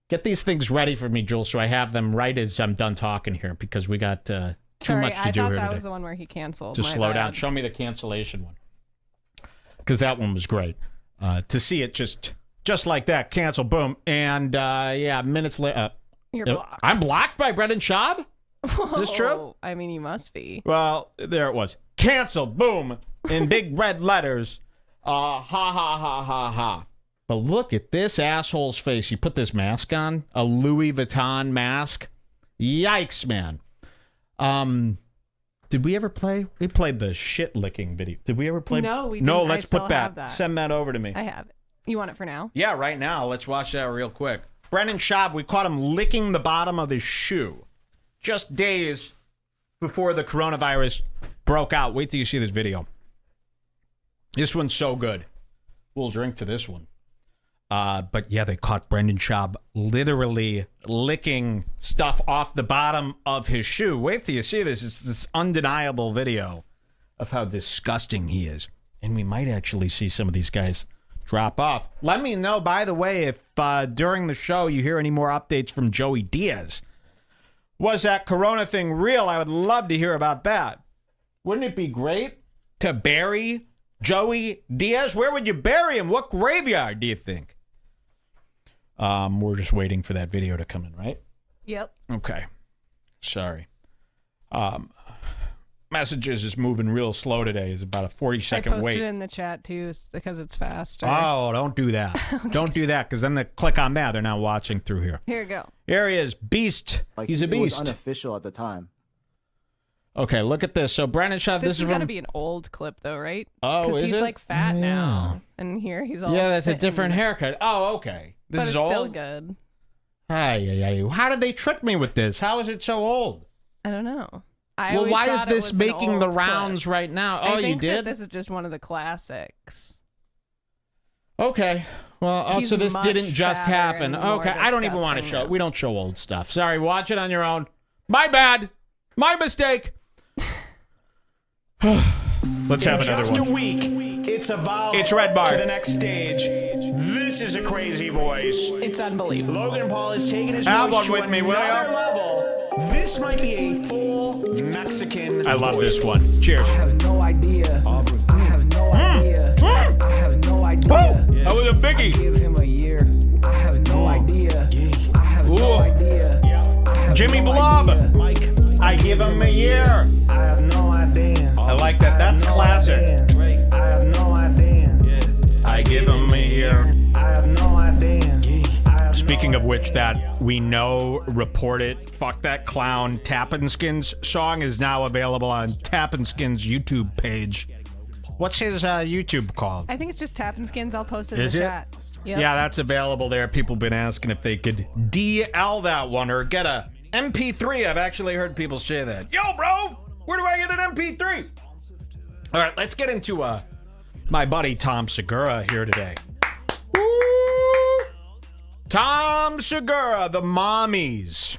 Get these things ready for me, Jules, so I have them right as I'm done talking here because we got too much to do here I thought that today. was the one where he canceled. Just My slow bad. down. Show me the cancellation one because that one was great. To see it just like that, cancel, boom, and yeah, minutes later. You're blocked. I'm blocked by Brendan Schaub? Is this true? Oh, I mean, you must be. Well, there it was. Canceled, boom, in big red letters. Ha, ha, ha, ha, ha. But look at this asshole's face. He put this mask on, a Louis Vuitton mask. Yikes, man. Did we ever play? We played the shit licking video. Did we ever play? No, we didn't. No, I let's still put that. have that. Send that over to me. I have it. You want it for now? Yeah, right now. Let's watch that real quick. Brendan Schaub, we caught him licking the bottom of his shoe just days before the coronavirus broke out. Wait till you see this video. This one's so good. We'll drink to this one. But yeah, they caught Brendan Schaub literally licking stuff off the bottom of his shoe. Wait till you see this. It's this undeniable video of how disgusting he is. And we might actually see some of these guys drop off. Let me know, by the way, if during the show you hear any more updates from Joey Diaz. Was that corona thing real? I would love to hear about that. Wouldn't it be great to bury Joey Diaz? Where would you bury him? What graveyard do you think? We're just waiting for that video to come in, right? Yep. Okay. Sorry. Messages is moving real slow today. It's about a 40-second I posted wait. it in the chat too because it's faster. Oh, don't do that. Don't do that, because then they click on that. They're not watching through here. Here you go. Here he is, Beast. Like, He's a It was beast. unofficial at the time. Okay, look at this. So Brandon Schaub, This is from... gonna be an old clip though, right? Oh, Because is he's it? like fat Oh, now, and here he's all. Yeah, that's a fit different and- haircut. Oh, okay. This But is it's old. still good. Ay. How did they trick me with this? How is it so old? I don't know. I Well, always why is thought it this was an making the old rounds clip. right now? I Oh, you think that did? this is just one of the classics. Okay. Well, He's so this much didn't just fatter happen. and more Okay, I don't even want to disgusting show. now. We don't show old stuff. Sorry, watch it on your own. My bad. My mistake. Let's have another Just one. a week, it's evolved. It's Redbar. To the next stage. This is a crazy voice. It's unbelievable. Logan Paul has taken his Have voice one to with me, will another ya? level. This might be a full Mexican. I love voice. this one. Cheers. I have no idea. I have no idea. I have no idea. Whoa, that was a biggie. Give him a year. I have no idea. I have Ooh. no idea. I have Jimmy no Blob. idea. Mike, I give him a year. I have no idea. I like that. That's classic. I have no idea. I give him a year. I have no idea. Speaking of which, that we know reported Fuck That Clown Tappin' Skins song is now available on Tappin' Skins YouTube page. What's his YouTube called? I think it's just Tappin' Skins. I'll post it Is in it? the chat. Yep. Yeah, that's available there. People have been asking if they could DL that one or get a MP3. I've actually heard people say that. Yo, bro, where do I get an MP3? All right, let's get into my buddy Tom Segura here today. Woo! Tom Segura, the mommies.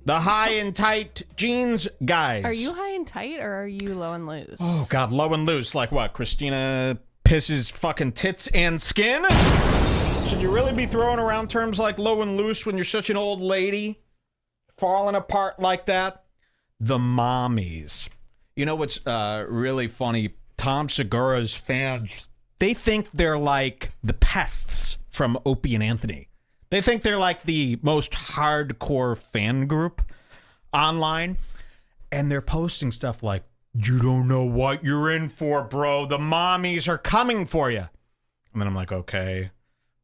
The high and tight jeans guys. Are you high and tight or are you low and loose? Oh, God, low and loose. Like what? Christina pisses fucking tits and skin? Should you really be throwing around terms like low and loose when you're such an old lady? Falling apart like that? The mommies. You know what's really funny? Tom Segura's fans, they think they're like the pests from Opie and Anthony. They think they're like the most hardcore fan group online. And they're posting stuff like, you don't know what you're in for, bro. The mommies are coming for you. And then I'm like, okay,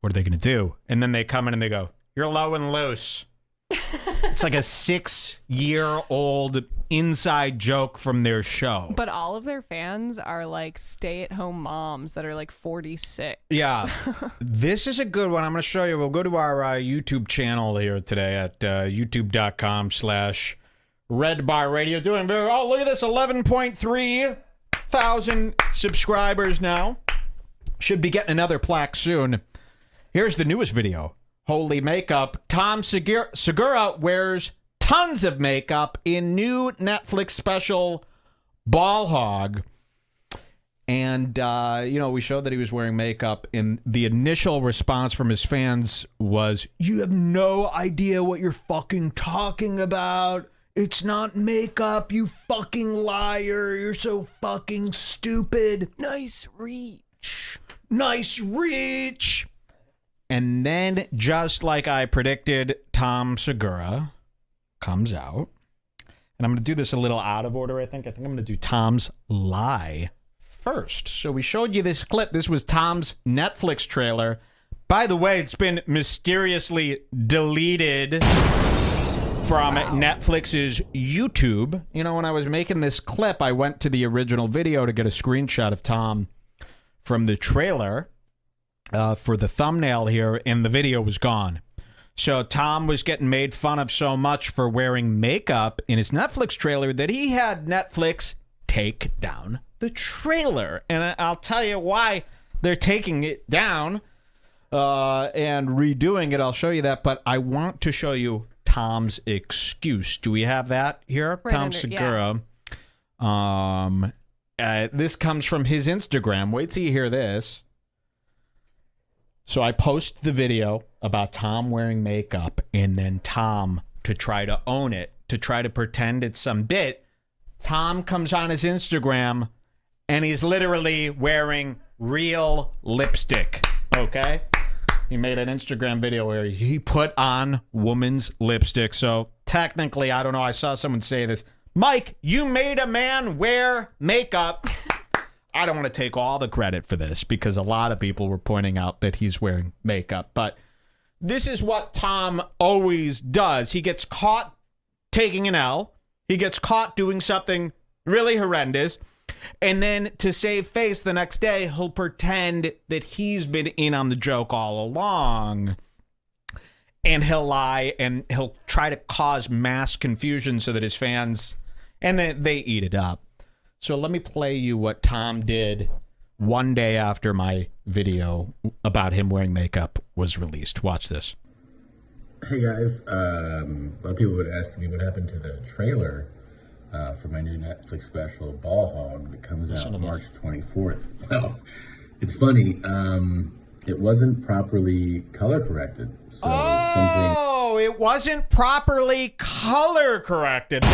what are they going to do? And then they come in and they go, you're low and loose. It's like a 6-year-old inside joke from their show. But all of their fans are like stay-at-home moms that are like 46. Yeah. This is a good one. I'm going to show you. We'll go to our YouTube channel here today at youtube.com/Redbar Radio. Doing very well. Look at this. 11.3 thousand subscribers now. Should be getting another plaque soon. Here's the newest video. Holy makeup. Tom Segura wears tons of makeup in new Netflix special Ball Hog. And, we showed that he was wearing makeup, and the initial response from his fans was, you have no idea what you're fucking talking about. It's not makeup, you fucking liar. You're so fucking stupid. Nice reach. Nice reach. And then, just like I predicted, Tom Segura comes out. And I'm going to do this a little out of order, I think. I think I'm going to do Tom's lie first. So we showed you this clip. This was Tom's Netflix trailer. By the way, it's been mysteriously deleted from Netflix's YouTube. You know, when I was making this clip, I went to the original video to get a screenshot of Tom from the trailer for the thumbnail here, and the video was gone. So Tom was getting made fun of so much for wearing makeup in his Netflix trailer that he had Netflix take down the trailer. And I'll tell you why they're taking it down and redoing it. I'll show you that, but I want to show you Tom's excuse. Do we have that here? Right Tom under, Segura. Yeah. This comes from his Instagram. Wait till you hear this. So I post the video about Tom wearing makeup, and then Tom, to try to own it, to try to pretend it's some bit, Tom comes on his Instagram, and he's literally wearing real lipstick, okay? He made an Instagram video where he put on woman's lipstick. So technically, I don't know, I saw someone say this, Mike, you made a man wear makeup. I don't want to take all the credit for this because a lot of people were pointing out that he's wearing makeup. But this is what Tom always does. He gets caught taking an L. He gets caught doing something really horrendous. And then to save face the next day, he'll pretend that he's been in on the joke all along. And he'll lie and he'll try to cause mass confusion so that his fans, and then they eat it up. So let me play you what Tom did one day after my video about him wearing makeup was released. Watch this. Hey guys, a lot of people would ask me what happened to the trailer for my new Netflix special, Ball Hog, that comes out March 24th. Well, it's funny, it wasn't properly color corrected. So it wasn't properly color corrected.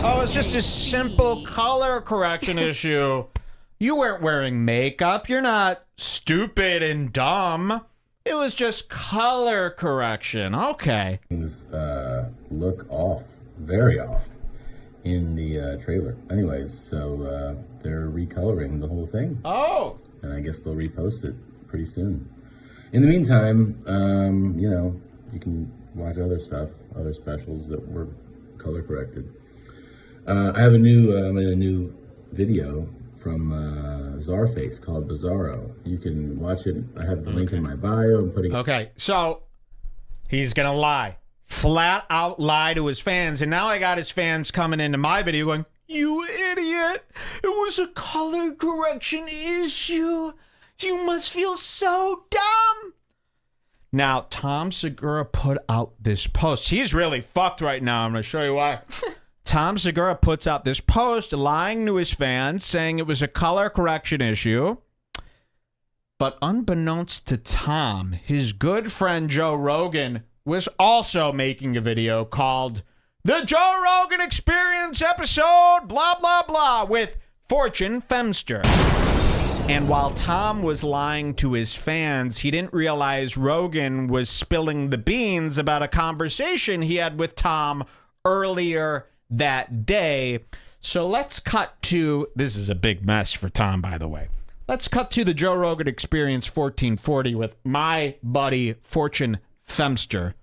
It's just a simple color correction issue. You weren't wearing makeup. You're not stupid and dumb. It was just color correction. Okay. Things look off, very off, in the trailer. Anyways, so they're recoloring the whole thing. Oh. And I guess they'll repost it pretty soon. In the meantime, you can watch other stuff, other specials that were color corrected. I have I'm in a new video from Czarface called Bizarro. You can watch it. I have the link in my bio. I'm putting. Okay, so he's gonna lie, flat out lie to his fans, and now I got his fans coming into my video going, "You idiot! It was a color correction issue. You must feel so dumb." Now Tom Segura put out this post. He's really fucked right now. I'm gonna show you why. Tom Segura puts out this post lying to his fans, saying it was a color correction issue. But unbeknownst to Tom, his good friend Joe Rogan was also making a video called The Joe Rogan Experience Episode, blah, blah, blah, with Fortune Femster. And while Tom was lying to his fans, he didn't realize Rogan was spilling the beans about a conversation he had with Tom earlier that day. So let's cut to, this is a big mess for Tom, by the way. Let's cut to the Joe Rogan Experience 1440 with my buddy Fortune Femster.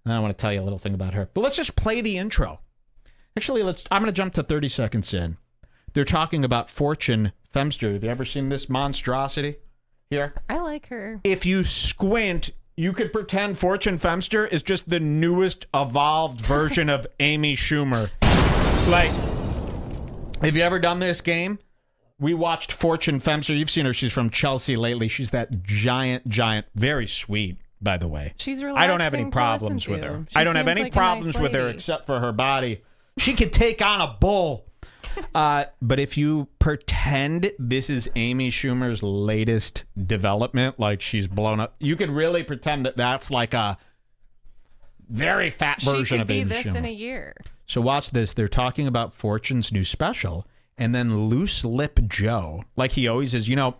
And I want to tell you a little thing about her. But let's just play the intro. Actually, I'm going to jump to 30 seconds in. They're talking about Fortune Femster. Have you ever seen this monstrosity here? I like her. If you squint, you could pretend Fortune Femster is just the newest evolved version of Amy Schumer. Like, have you ever done this game? We watched Fortune Femster. You've seen her. She's from Chelsea lately. She's that giant, very sweet, by the way. She's I don't have any relaxing to problems listen with to. her. She I don't have seems any like a problems nice with her lady. except for her body. She could take on a bull. But if you pretend this is Amy Schumer's latest development, like she's blown up, you could really pretend that that's like a very fat version of Amy Schumer. She could be this in a year. So watch this. They're talking about Fortune's new special, and then Loose Lip Joe, like he always is. You know,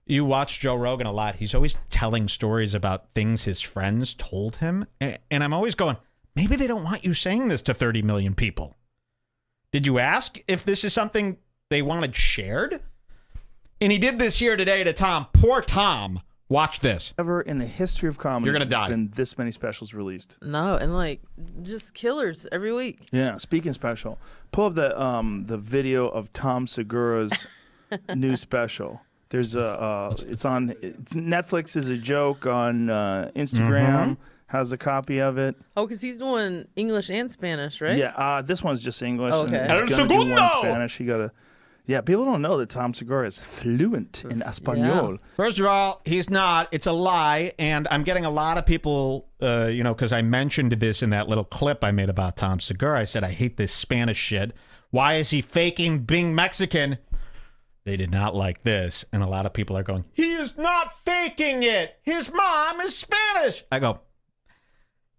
you watch Joe Rogan a lot. He's always telling stories about things his friends told him. And I'm always going, maybe they don't want you saying this to 30 million people. Did you ask if this is something they wanted shared? And he did this here today to Tom. Poor Tom. Watch this. Ever in the history of comedy, You're gonna die. there's been this many specials released. No, and like just killers every week. Yeah, speaking special, pull up the video of Tom Segura's new special. There's it's Netflix is a joke on Instagram. Has a copy of it. Oh, because he's doing English and Spanish, right? Yeah, this one's just English. Okay. And he's gonna do one Spanish. He got a. Yeah, people don't know that Tom Segura is fluent in Espanol. Yeah. First of all, he's not. It's a lie. And I'm getting a lot of people, because I mentioned this in that little clip I made about Tom Segura. I said, I hate this Spanish shit. Why is he faking being Mexican? They did not like this. And a lot of people are going, he is not faking it. His mom is Spanish. I go,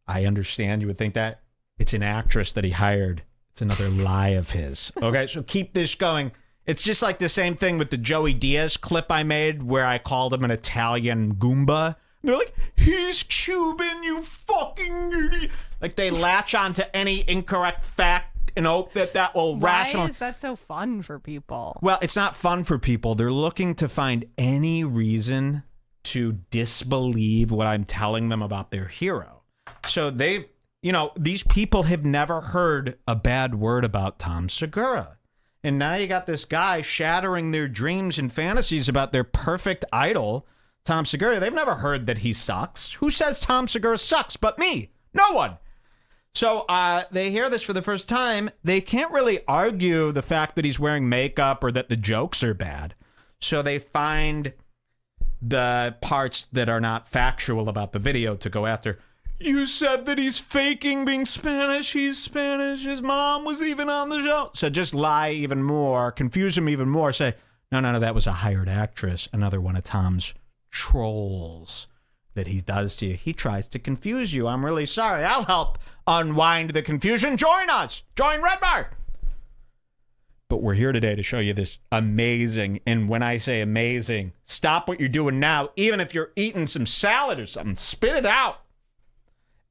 I understand you would think that. It's an actress that he hired. It's another lie of his. Okay, so keep this going. It's just like the same thing with the Joey Diaz clip I made where I called him an Italian Goomba. They're like, he's Cuban, you fucking idiot. Like they latch onto any incorrect fact and hope that will rational. Why is that so fun for people? Well, it's not fun for people. They're looking to find any reason to disbelieve what I'm telling them about their hero. So these people have never heard a bad word about Tom Segura. And now you got this guy shattering their dreams and fantasies about their perfect idol, Tom Segura. They've never heard that he sucks. Who says Tom Segura sucks but me? No one. So they hear this for the first time. They can't really argue the fact that he's wearing makeup or that the jokes are bad. So they find the parts that are not factual about the video to go after. You said that he's faking being Spanish. He's Spanish. His mom was even on the show. So just lie even more, confuse him even more. Say, no, that was a hired actress. Another one of Tom's trolls that he does to you. He tries to confuse you. I'm really sorry. I'll help unwind the confusion. Join us. Join Redbar. But we're here today to show you this amazing, and when I say amazing, stop what you're doing now. Even if you're eating some salad or something, spit it out.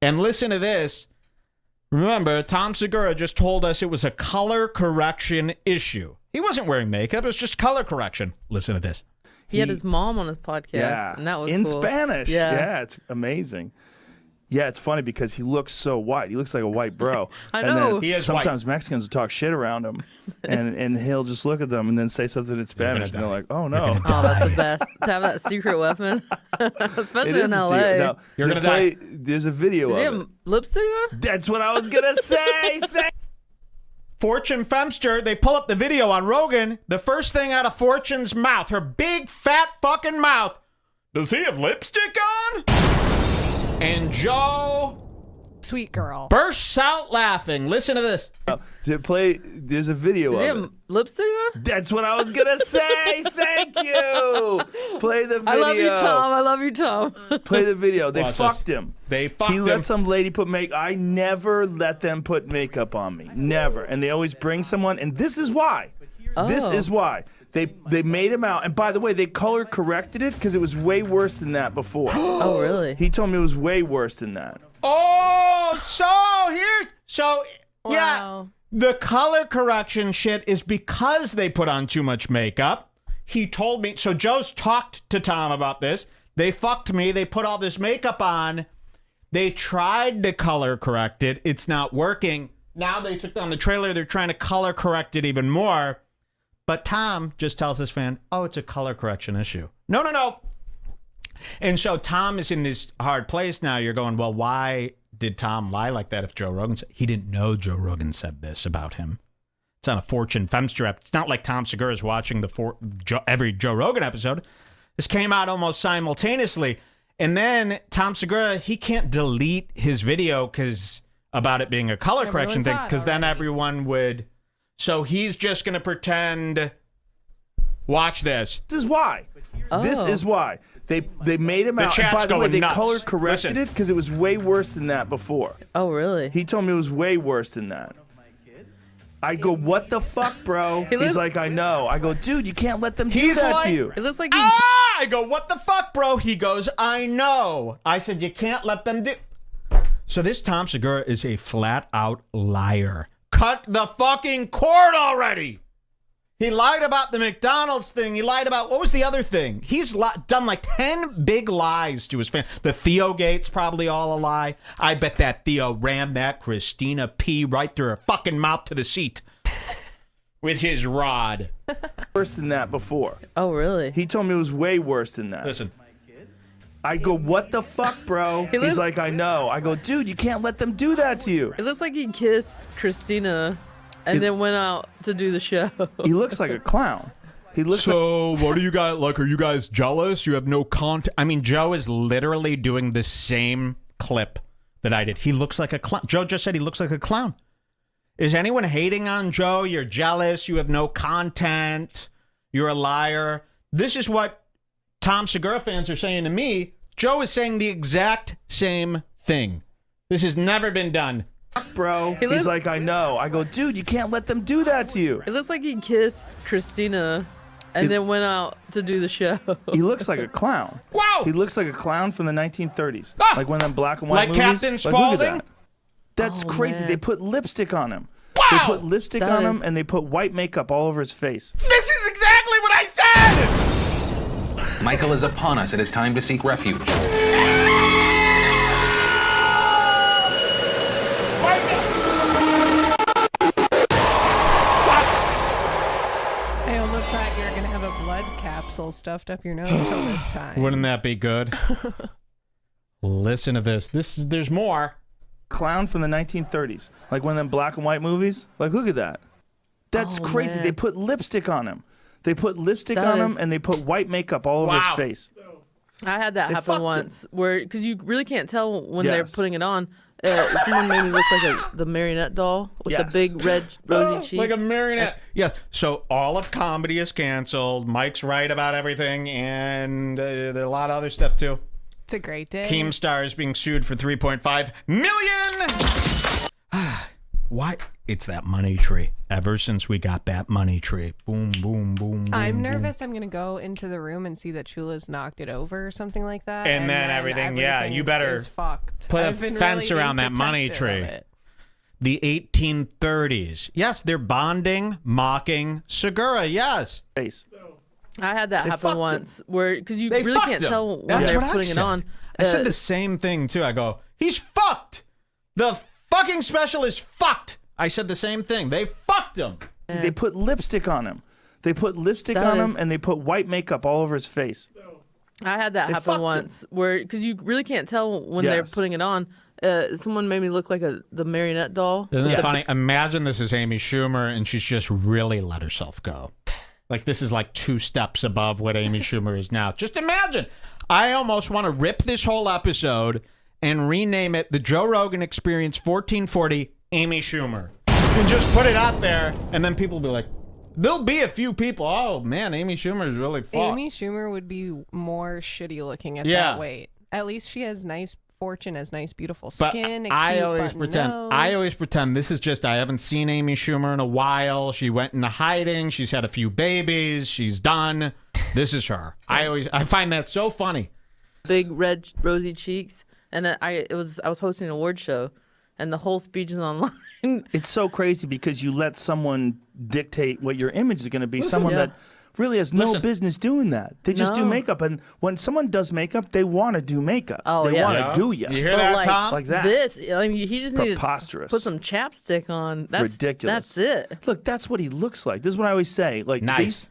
And listen to this. Remember, Tom Segura just told us it was a color correction issue. He wasn't wearing makeup. It was just color correction. Listen to this. He had his mom on his podcast, Yeah, and that was in cool. Spanish. Yeah. Yeah, it's amazing. Yeah, it's funny because he looks so white. He looks like a white bro. I And know. then He is sometimes Mexicans will talk shit around him, and he'll just look at them and then say something in Spanish, and they're like, "Oh no." Oh, that's the best. To have that secret weapon, It especially is in a LA. secret. Now, You're to gonna play- There's a video Does he of have it. lipstick on? That's what I was gonna say. Fortune Femster, they pull up the video on Rogan. The first thing out of Fortune's mouth, her big fat fucking mouth, does he have lipstick on? And Joe Sweet girl. bursts out laughing. Listen to this. There's a video Does he of have it. lipstick on? That's what I was gonna say. Thank you. Play the video. I love you, Tom. I love you, Tom. Play the video. They Watch fucked this. him. They fucked He him. let some lady put make. I never let them put makeup on me. Never. And they always bring someone. And this is why. This Oh. is why. They made him out. And by the way, they color corrected it because it was way worse than that before. Oh, really? He told me it was way worse than that. Oh, yeah. Wow. The color correction shit is because they put on too much makeup. He told me. So Joe's talked to Tom about this. They fucked me. They put all this makeup on. They tried to color correct it. It's not working. Now they took down the trailer. They're trying to color correct it even more. But Tom just tells his fan, oh, it's a color correction issue. No. And so Tom is in this hard place now. You're going, well, why did Tom lie like that if Joe Rogan said? He didn't know Joe Rogan said this about him. It's on a Fortune Femster app. It's not like Tom Segura is watching every Joe Rogan episode. This came out almost simultaneously. And then Tom Segura, he can't delete his video because about it being a color correction thing, because then everyone would. So he's just going to pretend. Watch this. This is why. This is why. They made him out. And chat's by the way, going they nuts. color corrected it because it was way worse than that before. Oh, really? He told me it was way worse than that. I go, what the fuck, bro? He's like, I know. I go, dude, you can't let them do that to you. It looks like he... I go, what the fuck, bro? He goes, I know. I said, you can't let them do. So this Tom Segura is a flat out liar. Cut the fucking cord already. He lied about the McDonald's thing. He lied about, what was the other thing? He's done like 10 big lies to his fans. The Theo Gate's probably all a lie. I bet that Theo rammed that Christina P right through her fucking mouth to the seat with his rod. Worse than that before. Oh, really? He told me it was way worse than that. Listen. I go, what the fuck, bro? He's like, I know. I go, dude, you can't let them do that to you. It looks like he kissed Christina and then went out to do the show. He looks like a clown. He looks so what do you guys like? Are you guys jealous? You have no content. I mean, Joe is literally doing the same clip that I did. He looks like a clown. Joe just said he looks like a clown. Is anyone hating on Joe? You're jealous. You have no content. You're a liar. This is what Tom Segura fans are saying to me. Joe is saying the exact same thing. This has never been done. Bro, he's like, I know. I go, dude, you can't let them do that to you. It looks like he kissed Christina and then went out to do the show. He looks like a clown. Wow. He looks like a clown from the 1930s. Ah! Like one of them black and white Like movies. Captain Like, look at Spaulding? that. That's crazy. man. They put lipstick on him. Wow. They put lipstick That on is- him and they put white makeup all over his face. This is exactly what I said! Michael is upon us. It is time to seek refuge. I almost thought you were going to have a blood capsule stuffed up your nose till this time. Wouldn't that be good? Listen to this. There's more. Clown from the 1930s. Like one of them black and white movies. Like, look at that. That's Oh, crazy. man. They put lipstick on him. They put lipstick That on him is- and they put white makeup all over his Wow. face. I had that They fucked happen him. once where, because you really can't tell when they're Yes. putting it on. Someone made me look like the marionette doll with the Yes. big red rosy cheeks. Like a marionette. Yes. So all of comedy is canceled. Mike's right about everything, and there's a lot of other stuff too. It's a great day. Keemstar is being sued for $3.5 million. Why? It's that money tree. Ever since we got that money tree, boom, boom, boom. I'm boom, nervous. I'm going to go into the room and see that Chula's knocked it over or something like that. And then everything, yeah, you better is fucked. put a I've been fence really around being that money protective of tree. it. The 1830s. Yes, they're bonding, mocking Segura. Yes. Face. I had that They happen fucked once where, because you They really fucked can't him. tell when That's they're what I putting it said. on. I said the same thing too. I go, he's fucked. The fucking special is fucked. I said the same thing. They fucked him. They put lipstick on him. They put lipstick That on him is- and they put white makeup all over his face. I had that They happen fucked him. once where, because you really can't tell when they're Yes. putting it on. Someone made me look like the marionette doll. Isn't it funny? Imagine this is Amy Schumer and she's just really let herself go. Like this is like 2 steps above what Amy Schumer is now. Just imagine. I almost want to rip this whole episode and rename it the Joe Rogan Experience 1440 Amy Schumer. And just put it out there, and then people will be like, there'll be a few people, oh man, Amy Schumer is really fucked. Amy Schumer would be more shitty looking at that weight. At least she has nice fortune, has nice beautiful skin. But I always pretend this is just, I haven't seen Amy Schumer in a while. She went into hiding. She's had a few babies. She's done. This is her. I find that so funny. Big red rosy cheeks, and I was hosting an award show, and the whole speech is online. It's so crazy because you let someone dictate what your image is going to be. Someone that really has no business doing that. They just do makeup, and when someone does makeup, they want to do makeup. They want to do you. You hear that, Tom? Like that. I mean, he just needed to put some chapstick on. That's ridiculous. That's it. Look, that's what he looks like. This is what I always say. Like, nice.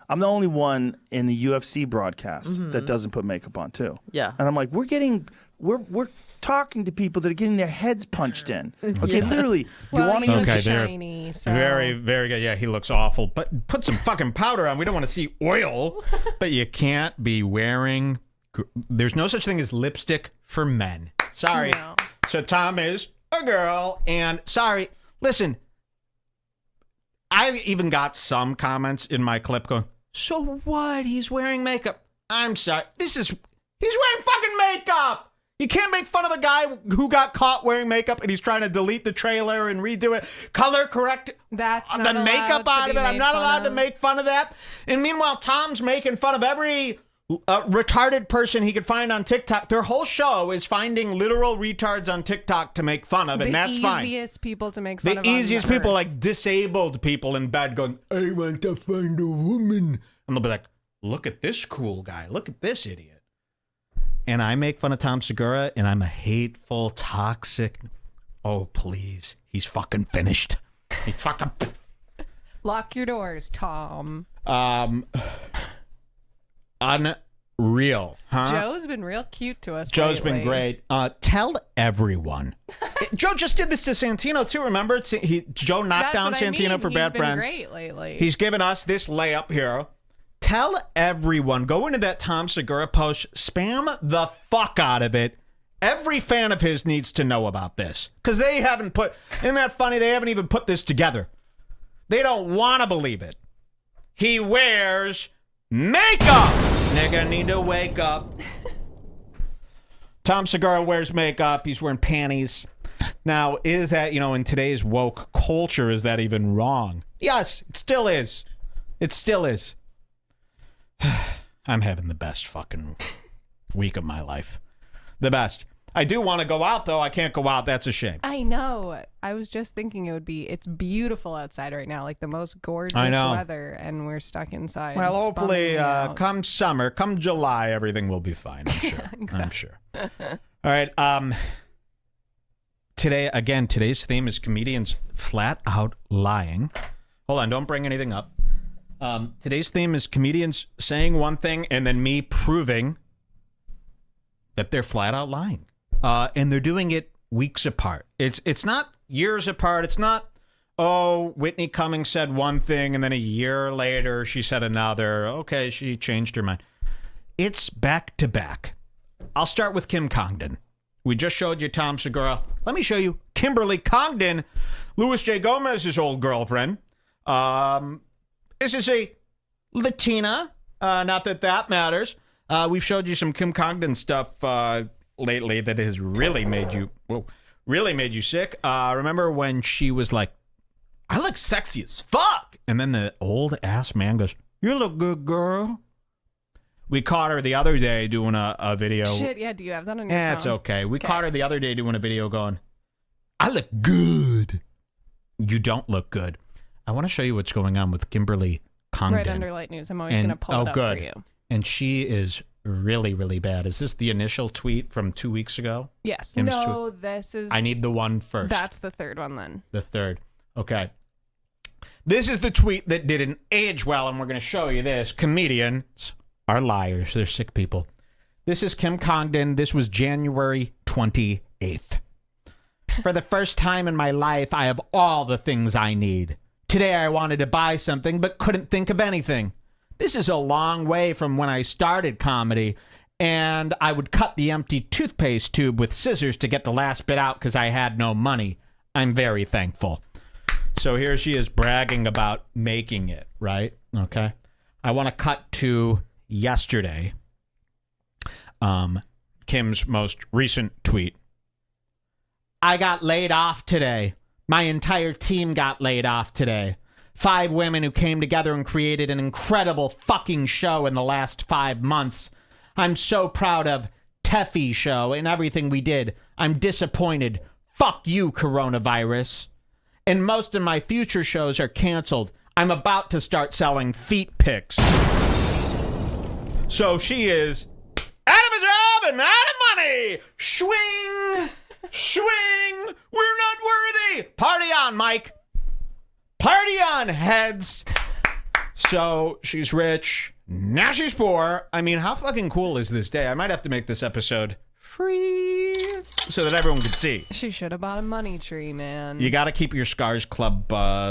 I'm the only one in the UFC broadcast that doesn't put makeup on too. Yeah. And I'm like, we're talking to people that are getting their heads punched in. Okay, literally. Well, you want to look shiny, so. Very, very good. Yeah, he looks awful. But put some fucking powder on. We don't want to see oil. But you can't be wearing. There's no such thing as lipstick for men. Sorry. No. So Tom is a girl, and sorry. Listen, I even got some comments in my clip going, so what? He's wearing makeup. I'm sorry. He's wearing fucking makeup. You can't make fun of a guy who got caught wearing makeup and he's trying to delete the trailer and redo it, color correct the makeup out of it. I'm not allowed to make fun of that. And meanwhile, Tom's making fun of every retarded person he could find on TikTok. Their whole show is finding literal retards on TikTok to make fun of, and that's fine. The easiest people to make fun of. The easiest people, like disabled people in bed going, I want to find a woman. And they'll be like, look at this cool guy. Look at this idiot. And I make fun of Tom Segura, and I'm a hateful, toxic. Oh, please. He's fucking finished. He's fucking. Lock your doors, Tom. Unreal, huh? Joe's been real cute to us. Joe's lately. been great. Tell everyone. Joe just did this to Santino too. Remember, Joe knocked down Santino for Bad Friends. He's been great lately. He's given us this layup here. Tell everyone. Go into that Tom Segura post. Spam the fuck out of it. Every fan of his needs to know about this because they haven't put. Isn't that funny? They haven't even put this together. They don't want to believe it. He wears makeup. Nigga need to wake up. Tom Segura wears makeup. He's wearing panties. Now, is that, in today's woke culture, is that even wrong? Yes, it still is. It still is. I'm having the best fucking week of my life. The best. I do want to go out, though. I can't go out. That's a shame. I know. I was just thinking it's beautiful outside right now, like the most gorgeous weather, and we're stuck inside. Well, hopefully, come summer, come July, everything will be fine, I'm sure. Exactly. I'm sure. All right. Today's theme is comedians flat out lying. Hold on, don't bring anything up. Today's theme is comedians saying one thing and then me proving that they're flat out lying. And they're doing it weeks apart. It's not years apart. It's not, Whitney Cummings said one thing and then a year later she said another. Okay, she changed her mind. It's back to back. I'll start with Kim Congdon. We just showed you Tom Segura. Let me show you Kimberly Congdon, Louis J. Gomez's old girlfriend. This is a Latina. Not that matters. We've showed you some Kim Congdon stuff lately that has really made you sick. Remember when she was like, I look sexy as fuck. And then the old ass man goes, you look good, girl. We caught her the other day doing a video. Shit, yeah, do you have that on your phone? It's okay. We caught her the other day doing a video going, I look good. You don't look good. I want to show you what's going on with Kimberly Congdon. Right under Light News. I'm always going to pull it up for you. And she is really, really bad. Is this the initial tweet from 2 weeks ago? Yes. Kim's no, this is... I need the one first. That's the third one then. The third. Okay. This is the tweet that didn't age well, and we're going to show you this. Comedians are liars. They're sick people. This is Kim Congdon. This was January 28th. For the first time in my life, I have all the things I need. Today I wanted to buy something, but couldn't think of anything. This is a long way from when I started comedy, and I would cut the empty toothpaste tube with scissors to get the last bit out because I had no money. I'm very thankful. So here she is bragging about making it, right? Okay. I want to cut to yesterday. Kim's most recent tweet. I got laid off today. My entire team got laid off today. 5 women who came together and created an incredible fucking show in the last 5 months. I'm so proud of Teffy Show and everything we did. I'm disappointed. Fuck you, coronavirus. And most of my future shows are canceled. I'm about to start selling feet pics. So she is out of a job and out of money. Swing, swing. We're not worthy. Party on, Mike. Party on, heads. So she's rich. Now she's poor. I mean, how fucking cool is this day? I might have to make this episode free so that everyone can see. She should have bought a money tree, man. You got to keep your Scars Club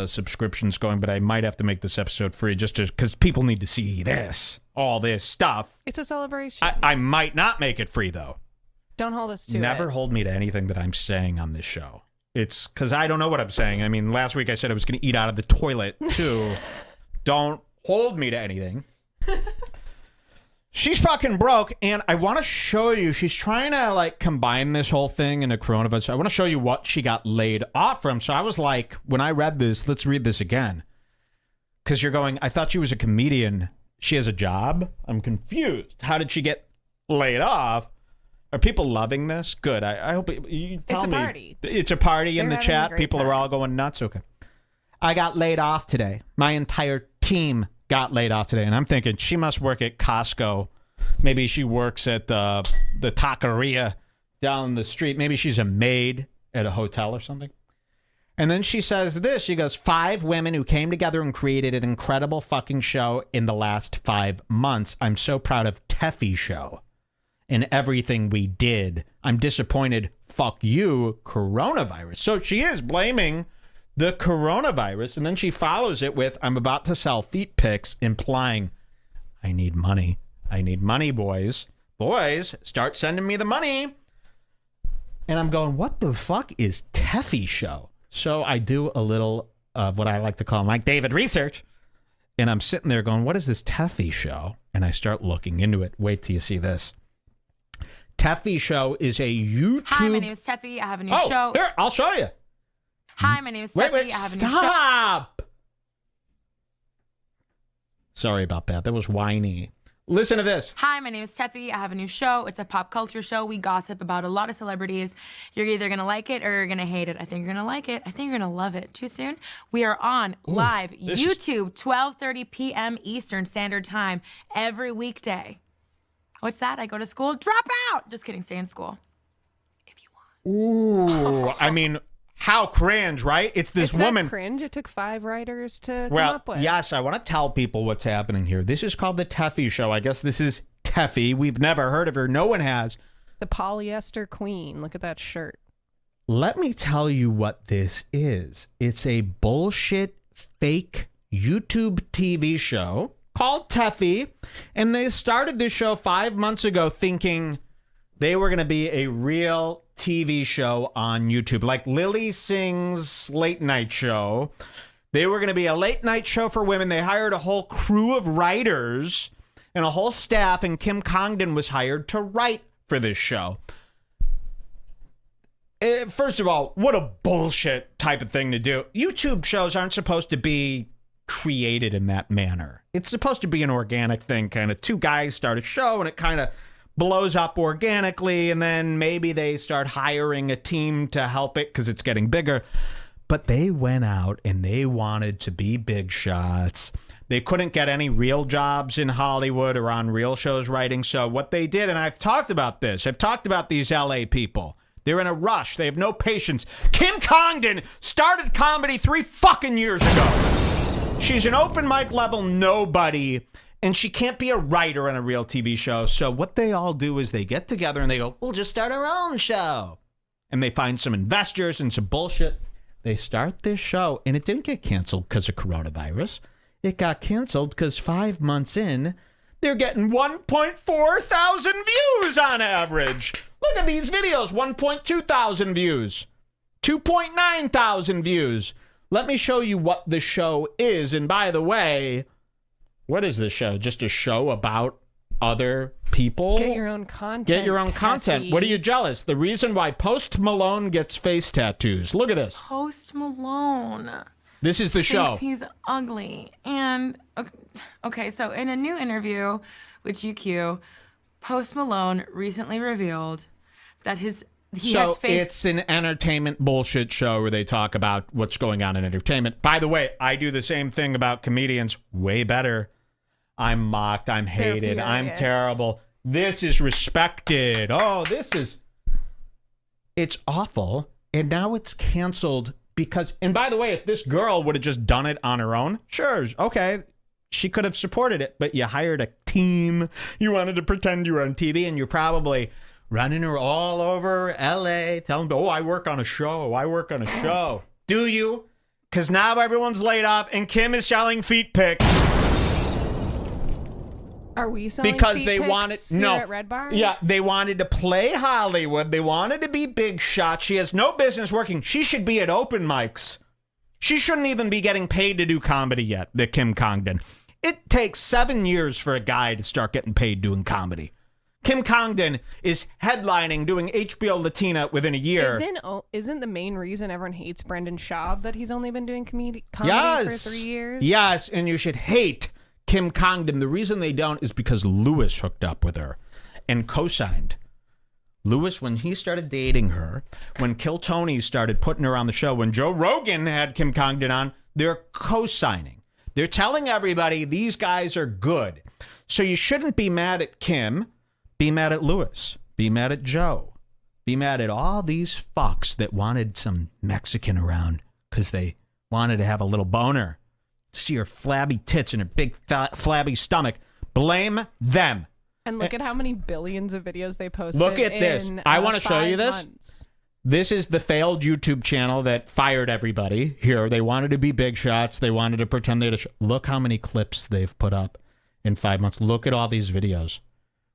subscriptions going, but I might have to make this episode free just because people need to see this, all this stuff. It's a celebration. I might not make it free, though. Don't hold us to it. Never hold me to anything that I'm saying on this show. It's because I don't know what I'm saying. I mean, last week I said I was going to eat out of the toilet, too. Don't hold me to anything. She's fucking broke, and I want to show you. She's trying to, like, combine this whole thing into coronavirus. I want to show you what she got laid off from. So I was like, when I read this, let's read this again. Because you're going, I thought she was a comedian. She has a job? I'm confused. How did she get laid off? Are people loving this? Good. I hope you tell it's a me. Party. It's a party in the They're chat. having a great People time. are all going nuts. Okay. I got laid off today. My entire team got laid off today. And I'm thinking she must work at Costco. Maybe she works at the taqueria down the street. Maybe she's a maid at a hotel or something. And then she says this. She goes, 5 women who came together and created an incredible fucking show in the last 5 months. I'm so proud of Teffy Show and everything we did. I'm disappointed. Fuck you, coronavirus. So she is blaming the coronavirus. And then she follows it with, I'm about to sell feet pics, implying, I need money. I need money, boys. Boys, start sending me the money. And I'm going, what the fuck is Teffy Show? So I do a little of what I like to call Mike David research. And I'm sitting there going, what is this Teffy Show? And I start looking into it. Wait till you see this. Teffy Show is a YouTube... Hi, my name is Teffy. I have a new Oh, show. here, I'll show you. Hi, my name is Teffy. Wait, I have a new show. stop! Sorry about that. That was whiny. Listen to this. Hi, my name is Teffy. I have a new show. It's a pop culture show. We gossip about a lot of celebrities. You're either going to like it or you're going to hate it. I think you're going to like it. I think you're going to love it. Too soon? We are on live YouTube, 12:30 p.m. Eastern Standard Time every weekday. What's that? I go to school? Drop out! Just kidding. Stay in school. Ooh, I mean, how cringe, right? It's this It's woman. not cringe. It took 5 writers to come Well, up with. yes, I want to tell people what's happening here. This is called the Teffy Show. I guess this is Teffy. We've never heard of her. No one has. The polyester queen. Look at that shirt. Let me tell you what this is. It's a bullshit, fake YouTube TV show called Teffy. And they started this show 5 months ago thinking they were going to be a real TV show on YouTube. Like Lily Singh's late night show. They were going to be a late night show for women. They hired a whole crew of writers and a whole staff. And Kim Congdon was hired to write for this show. First of all, what a bullshit type of thing to do. YouTube shows aren't supposed to be created in that manner. It's supposed to be an organic thing. Kind of 2 guys start a show and it kind of blows up organically, and then maybe they start hiring a team to help it because it's getting bigger. But they went out and they wanted to be big shots. They couldn't get any real jobs in Hollywood or on real shows writing. So what they did, and I've talked about this, I've talked about these LA people. They're in a rush. They have no patience. Kim Congdon started comedy 3 fucking years ago. She's an open mic level nobody. And she can't be a writer on a real TV show. So what they all do is they get together and they go, we'll just start our own show. And they find some investors and some bullshit. They start this show. And it didn't get canceled because of coronavirus. It got canceled because 5 months in, They're getting 1.4 thousand views on average. Look at these videos, 1.2 thousand views, 2.9 thousand views. Let me show you what the show is. And by the way, what is this show? Just a show about other people? Get your own content. Get your own content. What are you jealous? The reason why Post Malone gets face tattoos. Look at this. Post Malone. This is the show. Thinks he's ugly. And, okay, so in a new interview with GQ, Post Malone recently revealed that he has face... it's an entertainment bullshit show where they talk about what's going on in entertainment. By the way, I do the same thing about comedians way better. I'm mocked. I'm hated. I'm terrible. This is respected. Oh, it's awful. And now it's canceled because, and by the way, if this girl would have just done it on her own, sure, okay, she could have supported it, but you hired a team. You wanted to pretend you were on TV, and you're probably running her all over LA, telling them, oh, I work on a show. I work on a show. Do you? Because now everyone's laid off, and Kim is selling feet pics. Are we selling because feet they pics wanted here at Redbar? Yeah, they wanted to play Hollywood. They wanted to be big shots. She has no business working. She should be at open mics. She shouldn't even be getting paid to do comedy yet, the Kim Congdon. It takes 7 years for a guy to start getting paid doing comedy. Kim Congdon is headlining, doing HBO Latina within a year. Isn't the main reason everyone hates Brendan Schaub that he's only been doing comedy for 3 years? Yes, and you should hate Kim Congdon. The reason they don't is because Lewis hooked up with her and co-signed. Lewis, when he started dating her, when Kill Tony started putting her on the show, when Joe Rogan had Kim Congdon on, they're co-signing. They're telling everybody these guys are good. So you shouldn't be mad at Kim. Be mad at Lewis. Be mad at Joe. Be mad at all these fucks that wanted some Mexican around because they wanted to have a little boner. See her flabby tits and her big flabby stomach. Blame them. And look at how many billions of videos they posted. Look at this. I want to show you this. Months. This is the failed YouTube channel that fired everybody. Here, they wanted to be big shots. They wanted to pretend they had look how many clips they've put up in 5 months. Look at all these videos.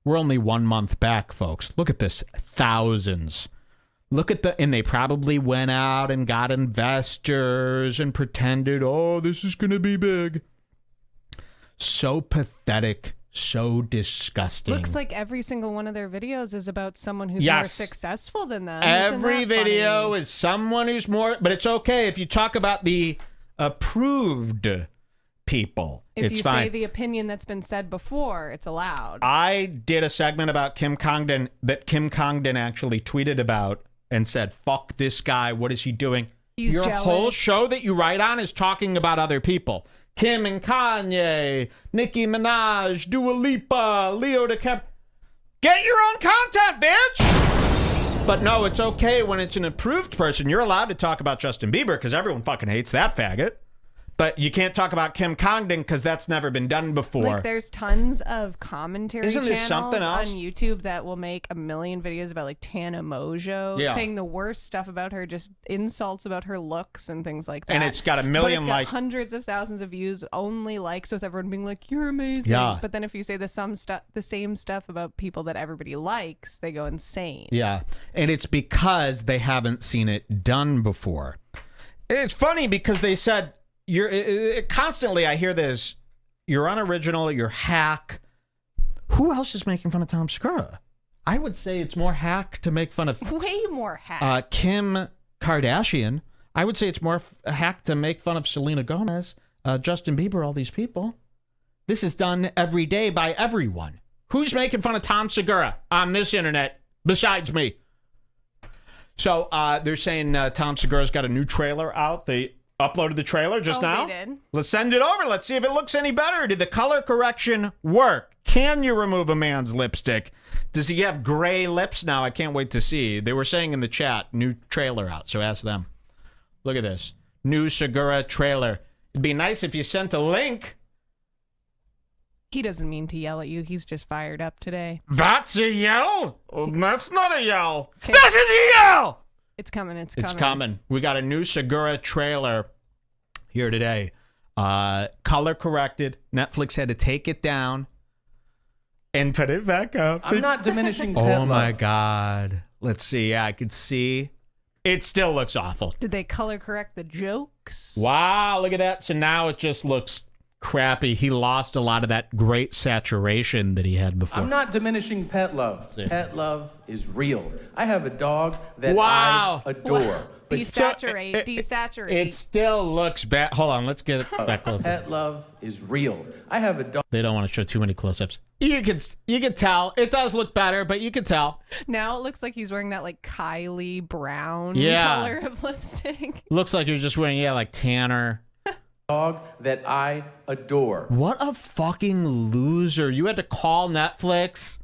We're only 1 month back, folks. Look at this. Thousands. Look at and they probably went out and got investors and pretended, oh, this is going to be big. So pathetic, so disgusting. Looks like every single one of their videos is about someone who's more successful than them. Every video is someone who's more, but it's okay if you talk about the approved people. If it's you fine. say the opinion that's been said before, it's allowed. I did a segment about Kim Congdon that Kim Congdon actually tweeted about and said, fuck this guy. What is he doing? He's Your jealous. whole show that you write on is talking about other people. Kim and Kanye, Nicki Minaj, Dua Lipa, Leo DiCaprio. Get your own content, bitch! But no, it's okay when it's an approved person. You're allowed to talk about Justin Bieber because everyone fucking hates that faggot. But you can't talk about Kim Congdon because that's never been done before. Like, there's tons of commentary Isn't this channels something else? on YouTube that will make a million videos about, like, Tana Mojo, saying the worst stuff about her, just insults about her looks and things like that. And it's got a million, but it's got hundreds of thousands of views, only likes, with everyone being like, you're amazing. Yeah. But then if you say the same stuff about people that everybody likes, they go insane. Yeah. And it's because they haven't seen it done before. It's funny because they said, constantly I hear this, you're unoriginal, you're hack. Who else is making fun of Tom Segura? I would say it's more hack to make fun of way more hack. Kim Kardashian. I would say it's more hack to make fun of Selena Gomez, Justin Bieber, all these people. This is done every day by everyone. Who's making fun of Tom Segura on this internet besides me? So they're saying Tom Segura's got a new trailer out. They uploaded the trailer just now. They did. Let's send it over. Let's see if it looks any better. Did the color correction work? Can you remove a man's lipstick? Does he have gray lips now? I can't wait to see. They were saying in the chat, new trailer out, so ask them. Look at this. New Segura trailer. It'd be nice if you sent a link. He doesn't mean to yell at you. He's just fired up today. That's a yell? Oh, that's not a yell. Okay. This is a yell! It's coming. It's coming. It's coming. We got a new Segura trailer here today. Color corrected. Netflix had to take it down. and put it back up. I'm not diminishing pet Oh love. my God. Let's see. Yeah, I could see. It still looks awful. Did they color correct the jokes? Wow, look at that. So now it just looks crappy. He lost a lot of that great saturation that he had before. I'm not diminishing pet love. see. Pet love is real. I have a dog that Wow. I adore. But Desaturate, desaturate. It still looks bad. Hold on, let's get it back close. pet love is real. I have a dog. They don't want to show too many close-ups. You can tell. It does look better, but you can tell. Now it looks like he's wearing that like Kylie brown Yeah. color of lipstick. Looks like you're just wearing, like tanner. Dog that I adore. What a fucking loser. You had to call Netflix.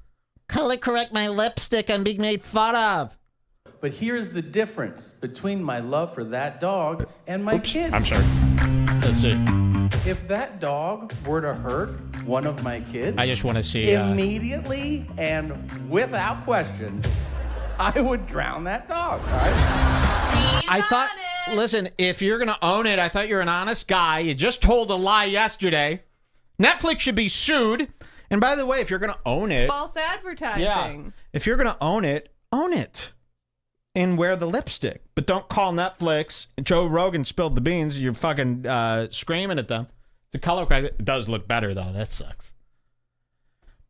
Color correct my lipstick. I'm being made fun of. But here's the difference between my love for that dog and my kid. I'm sorry. Let's see. If that dog were to hurt one of my kids, I just want to see. immediately and without question, I would drown that dog. All right? I thought, listen, if you're going to own it, I thought you were an honest guy. You just told a lie yesterday. Netflix should be sued. And by the way, if you're going to own it. False advertising. If you're going to own it. And wear the lipstick. But don't call Netflix. Joe Rogan spilled the beans. You're fucking screaming at them. The color correct. It does look better, though. That sucks.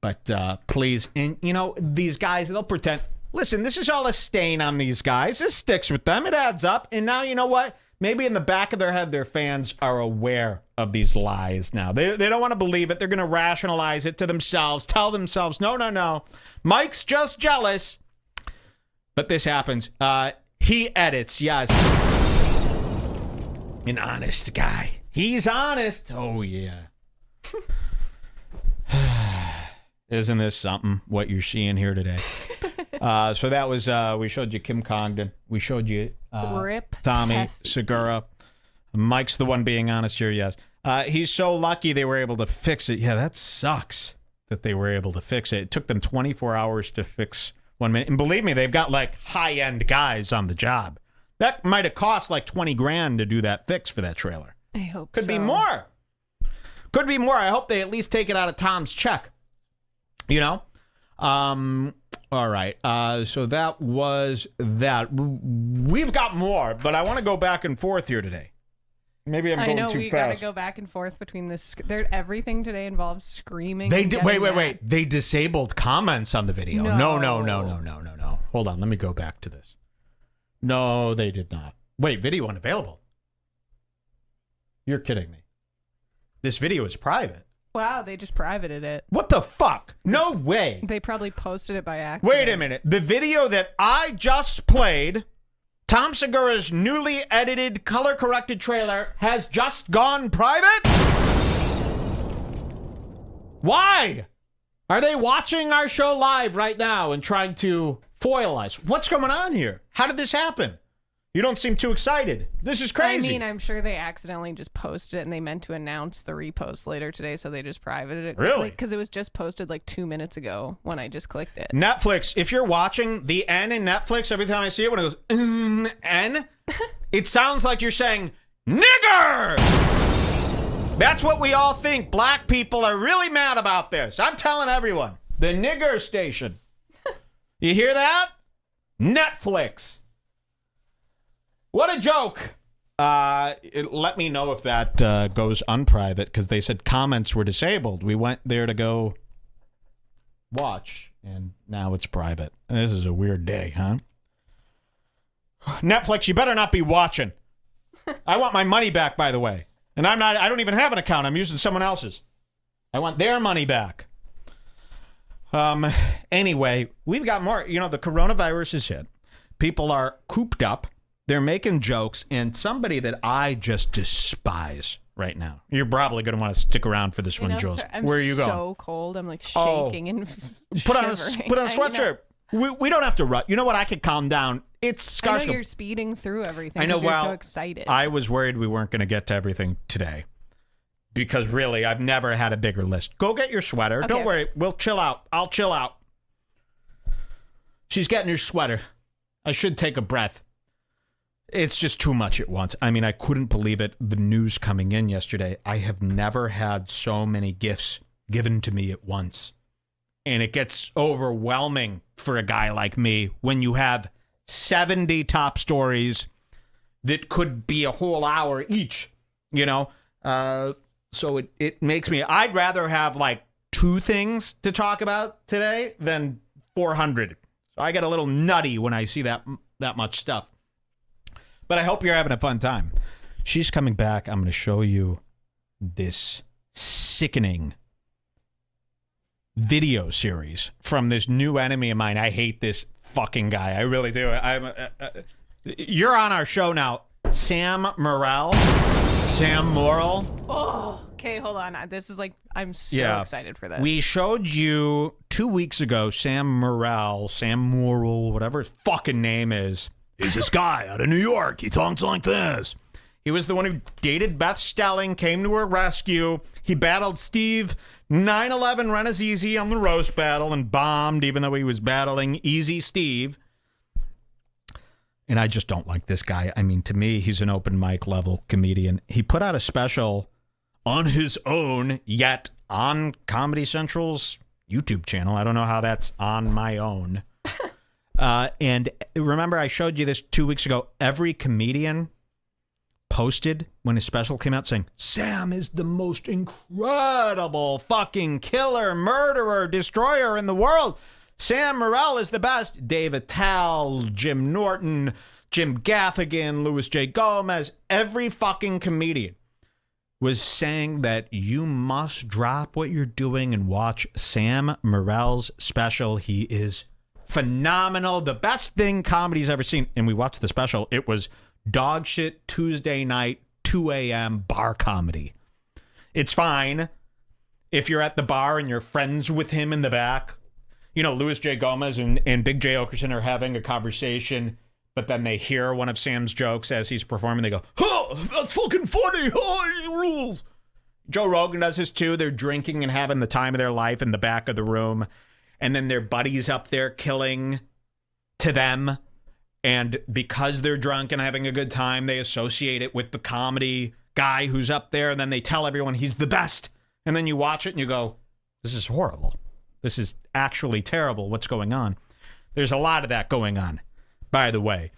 But please. And, these guys, they'll pretend. Listen, this is all a stain on these guys. This sticks with them. It adds up. And now, you know what? Maybe in the back of their head, their fans are aware of these lies now. They don't want to believe it. They're going to rationalize it to themselves. Tell themselves, no. Mike's just jealous. But this happens. He edits, yes. An honest guy. He's honest. Oh, yeah. Isn't this something, what you're seeing here today? So that was, we showed you Kim Congdon. We showed you Rip Tommy Tef. Segura. Mike's the one being honest here, yes. He's so lucky they were able to fix it. Yeah, that sucks that they were able to fix it. It took them 24 hours to fix 1 minute. And believe me, they've got like high-end guys on the job. That might have cost like $20,000 to do that fix for that trailer. I hope Could be more. Could be more. I hope they at least take it out of Tom's check. All right. So that was that. We've got more, but I want to go back and forth here today. Maybe I'm going too fast. I know we got to go back and forth between this. Everything today involves screaming. They and did. getting Wait. mad. They disabled comments on the video. No. Hold on. Let me go back to this. No, they did not. Wait, video unavailable. You're kidding me. This video is private. Wow, they just privated it. What the fuck? No way. They probably posted it by accident. Wait a minute. The video that I just played, Tom Segura's newly edited, color-corrected trailer, has just gone private? Why? Are they watching our show live right now and trying to foil us? What's going on here? How did this happen? You don't seem too excited. This is crazy. I mean, I'm sure they accidentally just posted it and they meant to announce the repost later today, so they just privated it. Really? Because it was just posted like 2 minutes ago when I just clicked it. Netflix, if you're watching the N in Netflix, every time I see it, when it goes, N, it sounds like you're saying, nigger! That's what we all think. Black people are really mad about this. I'm telling everyone. The nigger station. You hear that? Netflix. What a joke. Let me know if that goes unprivate, because they said comments were disabled. We went there to go watch, and now it's private. This is a weird day, huh? Netflix, you better not be watching. I want my money back, by the way. And I don't even have an account. I'm using someone else's. I want their money back. Anyway, we've got more. The coronavirus is hit. People are cooped up. They're making jokes, and somebody that I just despise right now. You're probably going to want to stick around for this one, Jules. Where are you going? I'm so cold. I'm like shaking and Put on a shivering. sweatshirt. We don't have to run. You know what? I could calm down. It's I know you're speeding through everything. I know. You're so excited. I was worried we weren't going to get to everything today, because really, I've never had a bigger list. Go get your sweater. Okay, Don't worry. We'll chill out. I'll chill out. She's getting her sweater. I should take a breath. It's just too much at once. I mean, I couldn't believe it. The news coming in yesterday. I have never had so many gifts given to me at once. And it gets overwhelming for a guy like me when you have 70 top stories that could be a whole hour each, you know? So it makes me, I'd rather have like 2 things to talk about today than 400. So I get a little nutty when I see that much stuff. But I hope you're having a fun time. She's coming back. I'm going to show you this sickening video series from this new enemy of mine. I hate this fucking guy. I really do. You're on our show now. Sam Morril. Oh, okay, hold on. This is like, I'm so excited for this. We showed you 2 weeks ago Sam Morril, whatever his fucking name is. He's this guy out of New York. He talks like this. He was the one who dated Beth Stelling, came to her rescue. He battled Steve 9/11 Renazizi on the roast battle and bombed, even though he was battling Easy Steve. And I just don't like this guy. I mean, to me, he's an open mic level comedian. He put out a special on his own, yet on Comedy Central's YouTube channel. I don't know how that's on my own. And remember, I showed you this 2 weeks ago. Every comedian posted when his special came out saying, Sam is the most incredible fucking killer, murderer, destroyer in the world. Sam Morril is the best. Dave Attell, Jim Norton, Jim Gaffigan, Louis J. Gomez, every fucking comedian was saying that you must drop what you're doing and watch Sam Morril's special. He is phenomenal. The best thing comedy's ever seen. And we watched the special. It was dog shit Tuesday night, 2 a.m. bar comedy. It's fine if you're at the bar and you're friends with him in the back. You know, Louis J. Gomez and Big J. Okerson are having a conversation, but then they hear one of Sam's jokes as he's performing. They go, oh, that's fucking funny. Oh, he rules. Joe Rogan does this too. They're drinking and having the time of their life in the back of the room. And then their buddies up there killing to them. And because they're drunk and having a good time, they associate it with the comedy guy who's up there. And then they tell everyone he's the best. And then you watch it and you go, this is horrible. This is actually terrible. What's going on? There's a lot of that going on, by the way.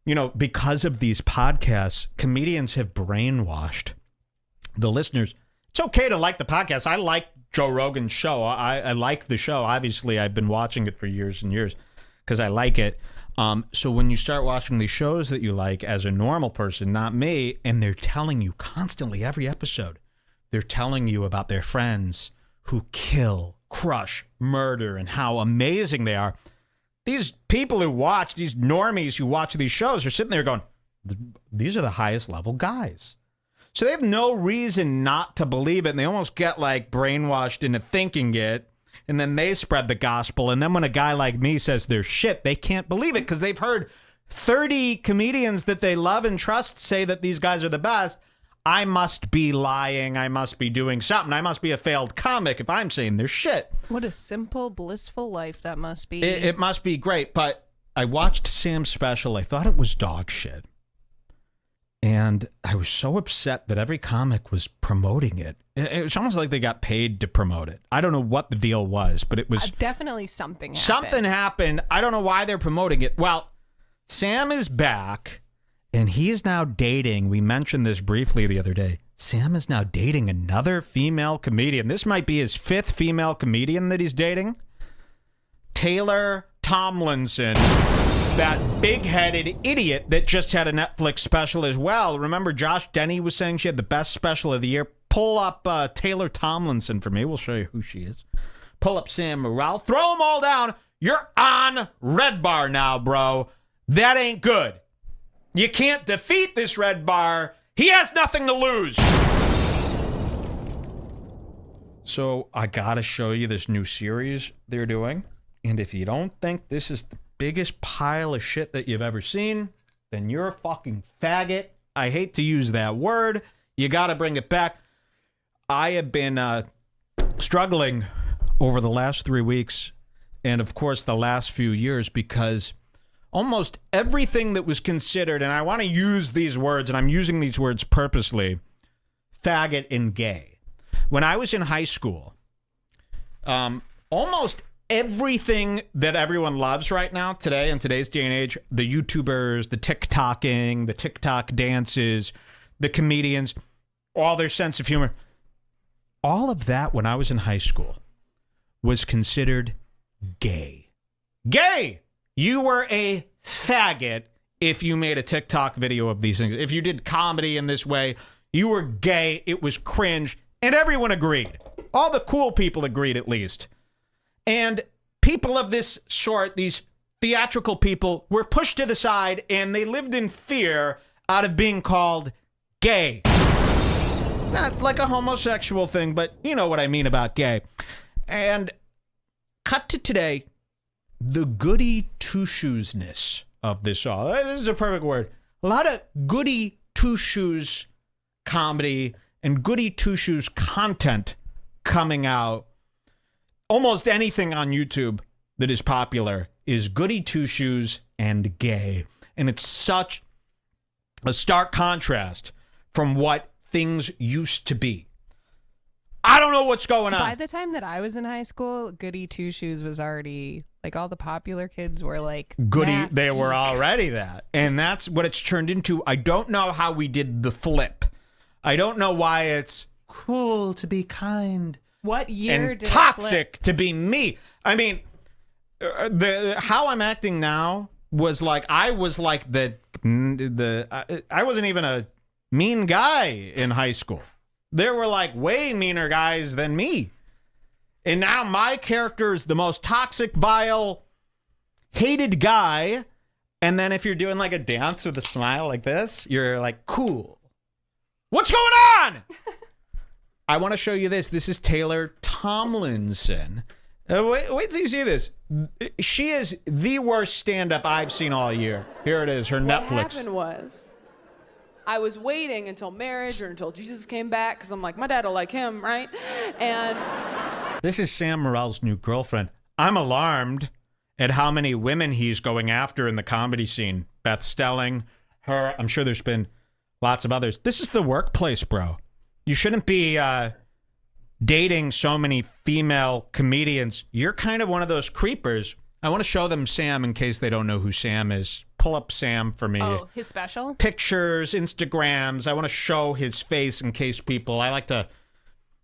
You know, because of these podcasts, comedians have brainwashed the listeners. It's okay to like the podcast. I like Joe Rogan's show. I like the show. Obviously, I've been watching it for years and years because I like it. So when you start watching these shows that you like as a normal person, not me, and they're telling you constantly every episode, they're telling you about their friends who kill, crush, murder, and how amazing they are. These people who watch, these normies who watch these shows are sitting there going, these are the highest level guys. So they have no reason not to believe it, and they almost get like brainwashed into thinking it, and then they spread the gospel. And then when a guy like me says they're shit, they can't believe it because they've heard 30 comedians that they love and trust say that these guys are the best. I must be lying. I must be doing something. I must be a failed comic if I'm saying they're shit. What a simple, blissful life that must be. It must be great. But I watched Sam's special. I thought it was dog shit. And I was so upset that every comic was promoting it. It was almost like they got paid to promote it. I don't know what the deal was, but it was... definitely something happened. Something happened. I don't know why they're promoting it. Well, Sam is back, and he is now dating. We mentioned this briefly the other day. Sam is now dating another female comedian. This might be his 5th female comedian that he's dating. Taylor Tomlinson. That big-headed idiot that just had a Netflix special as well. Remember Josh Denny was saying she had the best special of the year? Pull up Taylor Tomlinson for me. We'll show you who she is. Pull up Sam Morril. Throw them all down. You're on Redbar now, bro. That ain't good. You can't defeat this Redbar. He has nothing to lose. So I gotta show you this new series they're doing. And if you don't think this is the biggest pile of shit that you've ever seen, then you're a fucking faggot. I hate to use that word. You got to bring it back. I have been struggling over the last 3 weeks and, of course, the last few years because almost everything that was considered, and I want to use these words, and I'm using these words purposely, faggot and gay. When I was in high school, almost everything that everyone loves right now today in today's day and age, the YouTubers, the TikToking, the TikTok dances, the comedians, all their sense of humor, all of that when I was in high school was considered gay. Gay! You were a faggot if you made a TikTok video of these things. If you did comedy in this way, you were gay. It was cringe. And everyone agreed. All the cool people agreed, at least. And people of this sort, these theatrical people, were pushed to the side and they lived in fear out of being called gay. Not like a homosexual thing, but you know what I mean about gay. And cut to today, the goody two-shoesness of this all. This is a perfect word. A lot of goody two-shoes comedy and goody two-shoes content coming out. Almost anything on YouTube that is popular is goody two-shoes and gay. And it's such a stark contrast from what things used to be. I don't know what's going on. By the time that I was in high school, goody two shoes was already like all the popular kids were like goody. They were already that. And that's what it's turned into. I don't know how we did the flip. I don't know why it's cool to be kind. What year and did toxic it flip? to be me. I mean, how I'm acting now was like I was like I wasn't even a mean guy in high school. There were like way meaner guys than me. And now my character is the most toxic, vile, hated guy. And then if you're doing like a dance with a smile like this, you're like, cool. What's going on? I want to show you this. This is Taylor Tomlinson. Wait till you see this. She is the worst stand-up I've seen all year. Here it is, her Netflix. What happened was, I was waiting until marriage or until Jesus came back, because I'm like, my dad will like him, right? And this is Sam Morrill's new girlfriend. I'm alarmed at how many women he's going after in the comedy scene. Beth Stelling, her, I'm sure there's been lots of others. This is the workplace, bro. You shouldn't be dating so many female comedians. You're kind of one of those creepers. I want to show them Sam in case they don't know who Sam is. Pull up Sam for me. Oh, his special? Pictures, Instagrams. I want to show his face in case people... I like to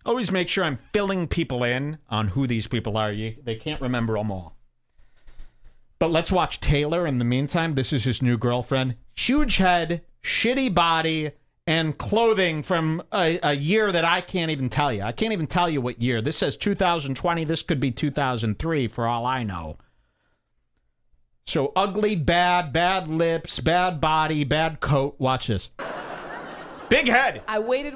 always make sure I'm filling people in on who these people are. They can't remember them all. But let's watch Taylor in the meantime. This is his new girlfriend. Huge head, shitty body, and clothing from a year that I can't even tell you. I can't even tell you what year. This says 2020. This could be 2003 for all I know. So ugly, bad lips, bad body, bad coat. Watch this. Big head. I waited,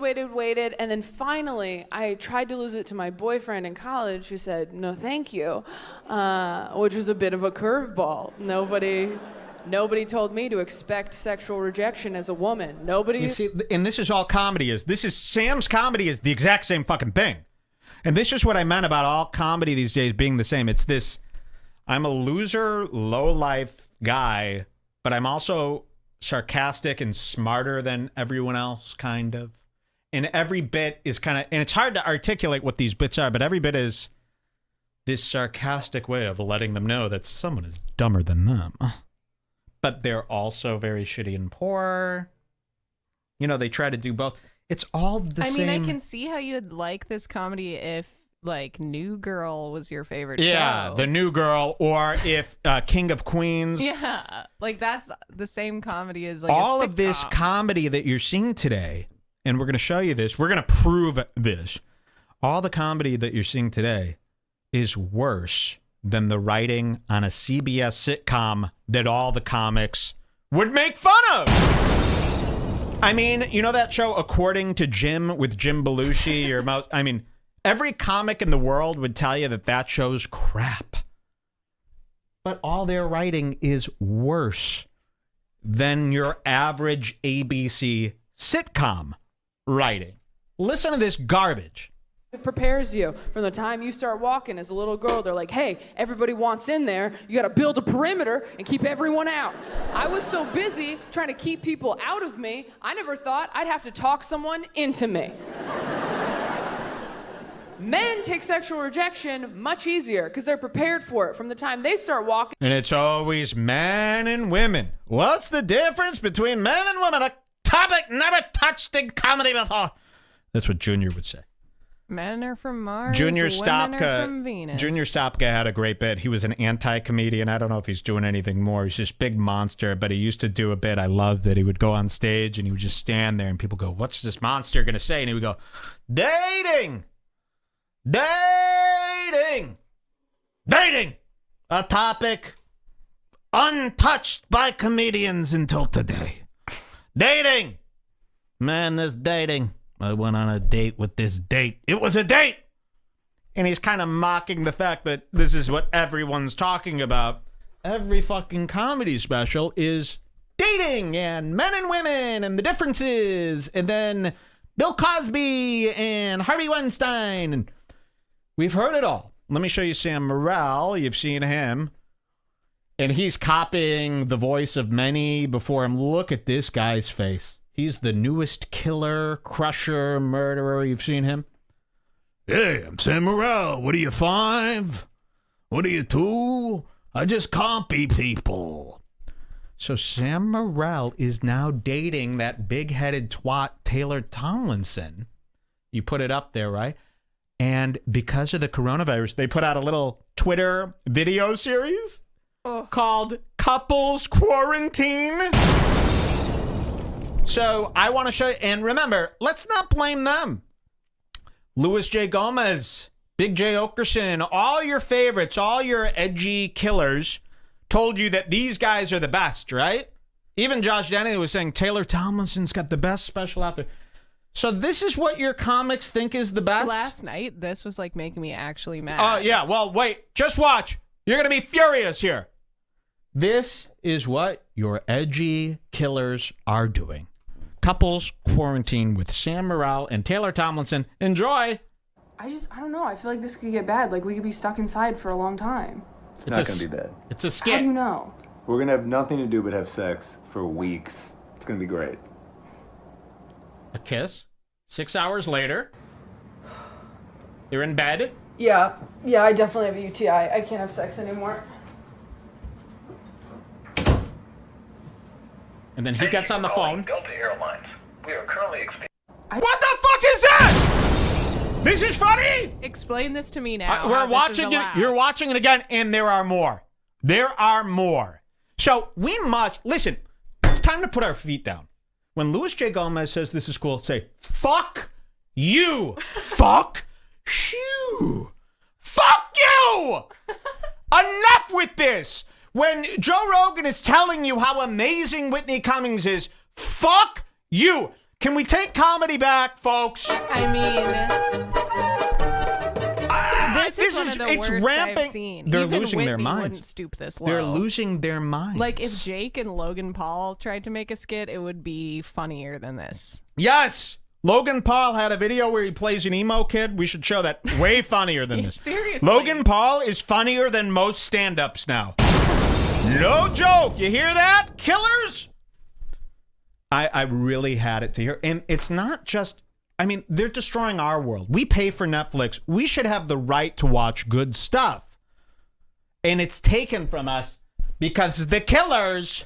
and then finally I tried to lose it to my boyfriend in college, who said, no thank you, which was a bit of a curveball. Nobody told me to expect sexual rejection as a woman. Nobody. You see, and this is all comedy is. This is Sam's comedy is the exact same fucking thing. And this is what I meant about all comedy these days being the same. It's this, I'm a loser, low-life guy, but I'm also sarcastic and smarter than everyone else, kind of. And every bit is kind of, and it's hard to articulate what these bits are, but every bit is this sarcastic way of letting them know that someone is dumber than them. But they're also very shitty and poor. You know, they try to do both. It's all the same. I mean, I can see how you'd like this comedy if, like, New Girl was your favorite show. Yeah, The New Girl, or if King of Queens. Yeah, like, that's the same comedy as, like, all a of this sitcom. comedy that you're seeing today, and we're going to show you this. We're going to prove this. All the comedy that you're seeing today is worse than the writing on a CBS sitcom that all the comics would make fun of. I mean, you know that show According to Jim with Jim Belushi? I mean, every comic in the world would tell you that that show's crap. But all their writing is worse than your average ABC sitcom writing. Listen to this garbage. It prepares you from the time you start walking as a little girl. They're like, hey, everybody wants in there. You got to build a perimeter and keep everyone out. I was so busy trying to keep people out of me, I never thought I'd have to talk someone into me. Men take sexual rejection much easier because they're prepared for it from the time they start walking. And it's always men and women. What's the difference between men and women? A topic never touched in comedy before. That's what Junior would say. Men are from Mars. Junior women are from Stopka. Venus. Junior Stopka had a great bit. He was an anti-comedian. I don't know if he's doing anything more. He's this big monster, but he used to do a bit. I loved it. He would go on stage and he would just stand there and people go, "What's this monster going to say?" And he would go, "Dating. Dating. Dating. A topic untouched by comedians until today. Dating. Man, this dating. I went on a date with this date. It was a date." And he's kind of mocking the fact that this is what everyone's talking about. Every fucking comedy special is dating and men and women and the differences. And then Bill Cosby and Harvey Weinstein. And we've heard it all. Let me show you Sam Morril. You've seen him. And he's copying the voice of many before him. Look at this guy's face. He's the newest killer, crusher, murderer. You've seen him? "Hey, I'm Sam Morril. What are you, 5? What are you, 2? I just copy people." So Sam Morril is now dating that big-headed twat Taylor Tomlinson. You put it up there, right? And because of the coronavirus, they put out a little Twitter video series called Couples Quarantine. So I want to show you, and remember, let's not blame them. Louis J. Gomez, Big J. Okerson, all your favorites, all your edgy killers told you that these guys are the best, right? Even Josh Denny was saying Taylor Tomlinson's got the best special out there. So this is what your comics think is the best? Last night, this was like making me actually mad. Oh, yeah. Well, wait. Just watch. You're going to be furious here. This is what your edgy killers are doing. Couples Quarantine with Sam Morril and Taylor Tomlinson. Enjoy. I don't know. I feel like this could get bad. Like, we could be stuck inside for a long time. It's not going to be bad. It's a skit. How do you know? We're going to have nothing to do but have sex for weeks. It's going to be great. A kiss. 6 hours later. You're in bed. Yeah, I definitely have a UTI. I can't have sex anymore. And then he gets on the phone. Delta Airlines. We are currently What the fuck is that? This is funny. Explain this to me now. We're watching it. You're watching it again, and there are more. There are more. So we must listen. It's time to put our feet down. When Louis J. Gomez says this is cool, say fuck you. Fuck you. Fuck you. Enough with this. When Joe Rogan is telling you how amazing Whitney Cummings is, fuck you. Can we take comedy back, folks? I mean, this is one of the it's worst ramping. I've seen. They're Even losing Whitney their minds. Wouldn't stoop this low. They're losing their minds. Like if Jake and Logan Paul tried to make a skit, it would be funnier than this. Yes. Logan Paul had a video where he plays an emo kid. We should show that. Way funnier than this. Seriously. Logan Paul is funnier than most stand-ups now. No joke. You hear that, killers? I really had it to hear. And it's not just, I mean, they're destroying our world. We pay for Netflix. We should have the right to watch good stuff. And it's taken from us because the killers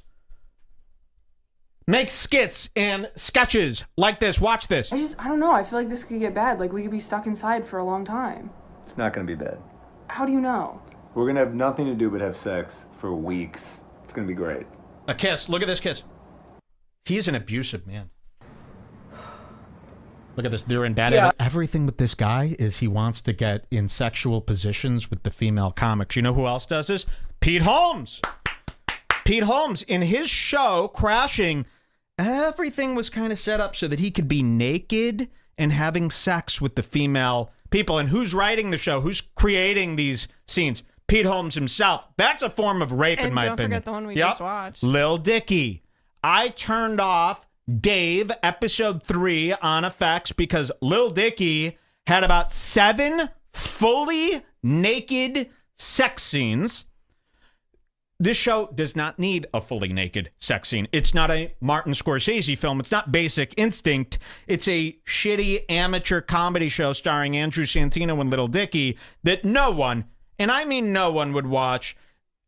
make skits and sketches like this. Watch this. I don't know. I feel like this could get bad. Like, we could be stuck inside for a long time. It's not going to be bad. How do you know? We're going to have nothing to do but have sex for weeks. It's going to be great. A kiss. Look at this kiss. He's an abusive man. Look at this. They're in bed. Yeah. Everything with this guy is he wants to get in sexual positions with the female comics. You know who else does this? Pete Holmes. Pete Holmes, in his show, Crashing, everything was kind of set up so that he could be naked and having sex with the female people. And who's writing the show? Who's creating these scenes? Pete Holmes himself. That's a form of rape, in my opinion. And don't forget the one we just watched. Lil Dicky. I turned off Dave episode 3 on effects because Lil Dicky had about 7 fully naked sex scenes. This show does not need a fully naked sex scene. It's not a Martin Scorsese film. It's not Basic Instinct. It's a shitty amateur comedy show starring Andrew Santino and Little Dicky that no one, and I mean no one, would watch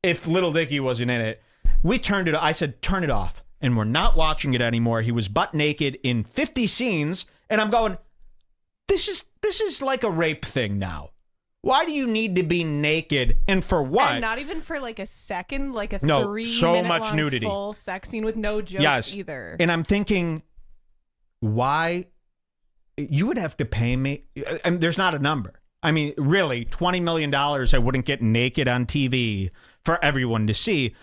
if Little Dicky wasn't in it. We turned it. I said, turn it off. And we're not watching it anymore. He was butt naked in 50 scenes. And I'm going, this is like a rape thing now. Why do you need to be naked, and for what? And not even for like a second, like a No, 3 so minute much long nudity. full sex scene with no jokes either. And I'm thinking, why? You would have to pay me. And there's not a number. I mean, really, $20 million I wouldn't get naked on TV for everyone to see.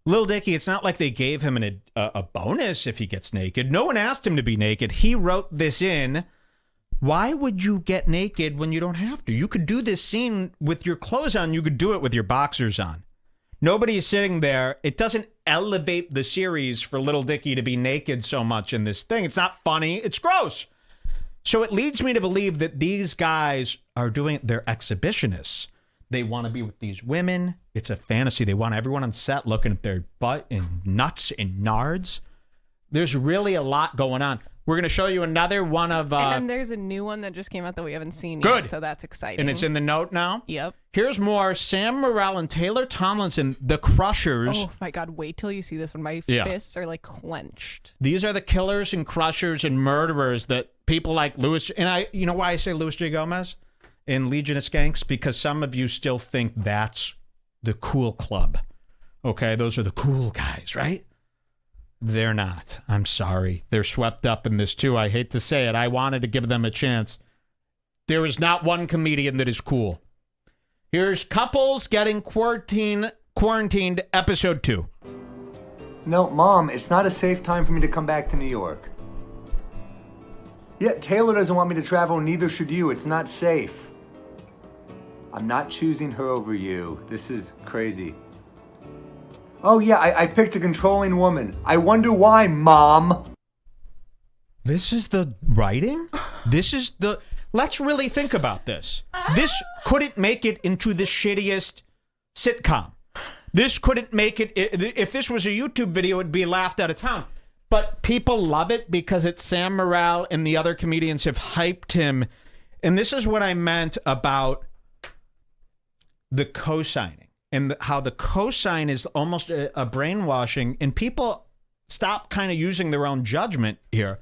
Lil Dicky, it's not like they gave him a bonus if he gets naked. No one asked him to be naked. He wrote this in. Why would you get naked when you don't have to? You could do this scene with your clothes on. You could do it with your boxers on. Nobody is sitting there. It doesn't elevate the series for Little Dicky to be naked so much in this thing. It's not funny. It's gross. So it leads me to believe that these guys are doing, they're exhibitionists. They want to be with these women. It's a fantasy. They want everyone on set looking at their butt and nuts and nards. There's really a lot going on. We're going to show you another one of... and there's a new one that just came out that we haven't seen Good. yet, so that's exciting. And it's in the note now? Yep. Here's more. Sam Morril and Taylor Tomlinson, the Crushers. Oh my God, wait till you see this one. My Yeah. fists are like clenched. These are the killers and crushers and murderers that people like Louis... And you know why I say Louis J. Gomez in Legion of Skanks? Because some of you still think that's the cool club. Okay, those are the cool guys, right? They're not. I'm sorry. They're swept up in this too. I hate to say it. I wanted to give them a chance. There is not one comedian that is cool. Here's Couples Getting Quarantined, episode 2. No, Mom, it's not a safe time for me to come back to New York. Yeah, Taylor doesn't want me to travel, neither should you. It's not safe. I'm not choosing her over you. This is crazy. Oh yeah, I picked a controlling woman. I wonder why, Mom. This is the writing? This is the... Let's really think about this. This couldn't make it into the shittiest sitcom. This couldn't make it... If this was a YouTube video, it'd be laughed out of town. But people love it because it's Sam Morril and the other comedians have hyped him. And this is what I meant about the co-signing. And how the cosign is almost a brainwashing, and people stop kind of using their own judgment here.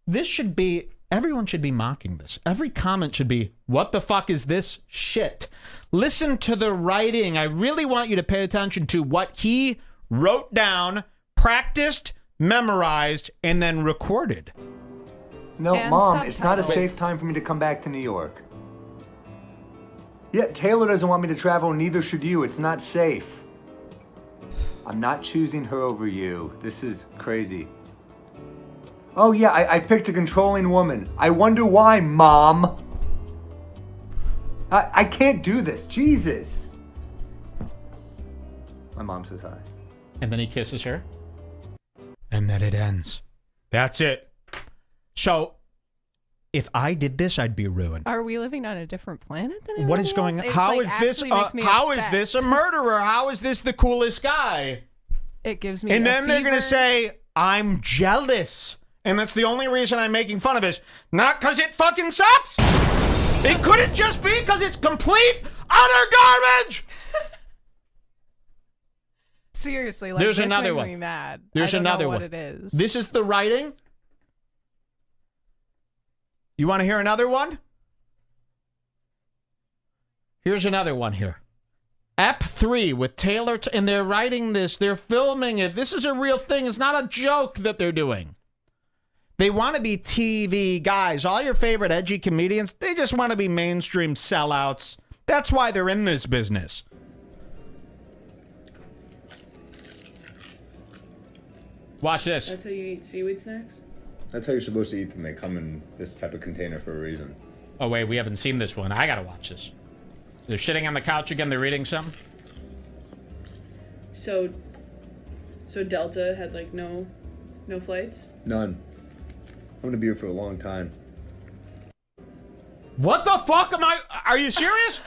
This should be, everyone should be mocking this. Every comment should be, what the fuck is this shit? Listen to the writing. I really want you to pay attention to what he wrote down, practiced, memorized, and then recorded. No, And Mom, it's not a subtitles. safe time for me to come back to New York. Yeah, Taylor doesn't want me to travel, neither should you. It's not safe. I'm not choosing her over you. This is crazy. Oh yeah, I picked a controlling woman. I wonder why, Mom. I can't do this. Jesus. My mom says hi. And then he kisses her. And then it ends. That's it. So, if I did this, I'd be ruined. Are we living on a different planet than What everyone is going else? on? It's How like is this? actually makes me How is upset. this a murderer? How is this the coolest guy? It gives me And a then they're going to fever. say, I'm jealous. And that's the only reason I'm making fun of it. Not because it fucking sucks. It couldn't just be because it's complete, utter garbage. Seriously, like There's this another makes one. me mad. There's I don't another know one. what it is. This is the writing. You want to hear another one? Here's another one here. Ep 3 with Taylor, and they're writing this. They're filming it. This is a real thing. It's not a joke that they're doing. They want to be TV guys. All your favorite edgy comedians, they just want to be mainstream sellouts. That's why they're in this business. Watch this. That's how you eat seaweed snacks? That's how you're supposed to eat them. They come in this type of container for a reason. Oh, wait, we haven't seen this one. I got to watch this. They're sitting on the couch again. They're reading something. So Delta had like no flights? None. I'm gonna be here for a long time. What the fuck am I? Are you serious?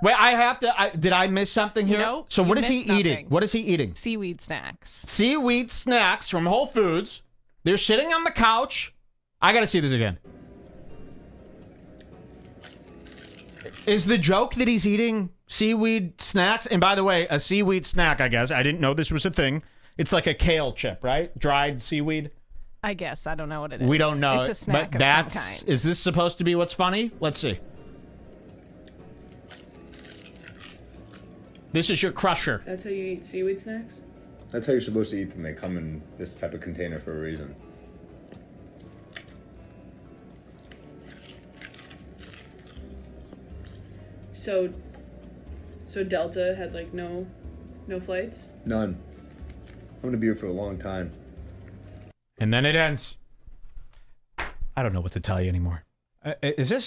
Wait, I have to. Did I miss something here? Nope, So what you is he missed nothing. eating? What is he eating? Seaweed snacks. Seaweed snacks from Whole Foods. They're sitting on the couch. I got to see this again. Is the joke that he's eating seaweed snacks? And by the way, a seaweed snack, I guess. I didn't know this was a thing. It's like a kale chip, right? Dried seaweed. I guess. I don't know what it is. We don't know. It's a snack but of some kind. Is this supposed to be what's funny? Let's see. This is your crusher. That's how you eat seaweed snacks? That's how you're supposed to eat them. They come in this type of container for a reason. So Delta had like no flights? None. I'm gonna be here for a long time. And then it ends. I don't know what to tell you anymore. Is this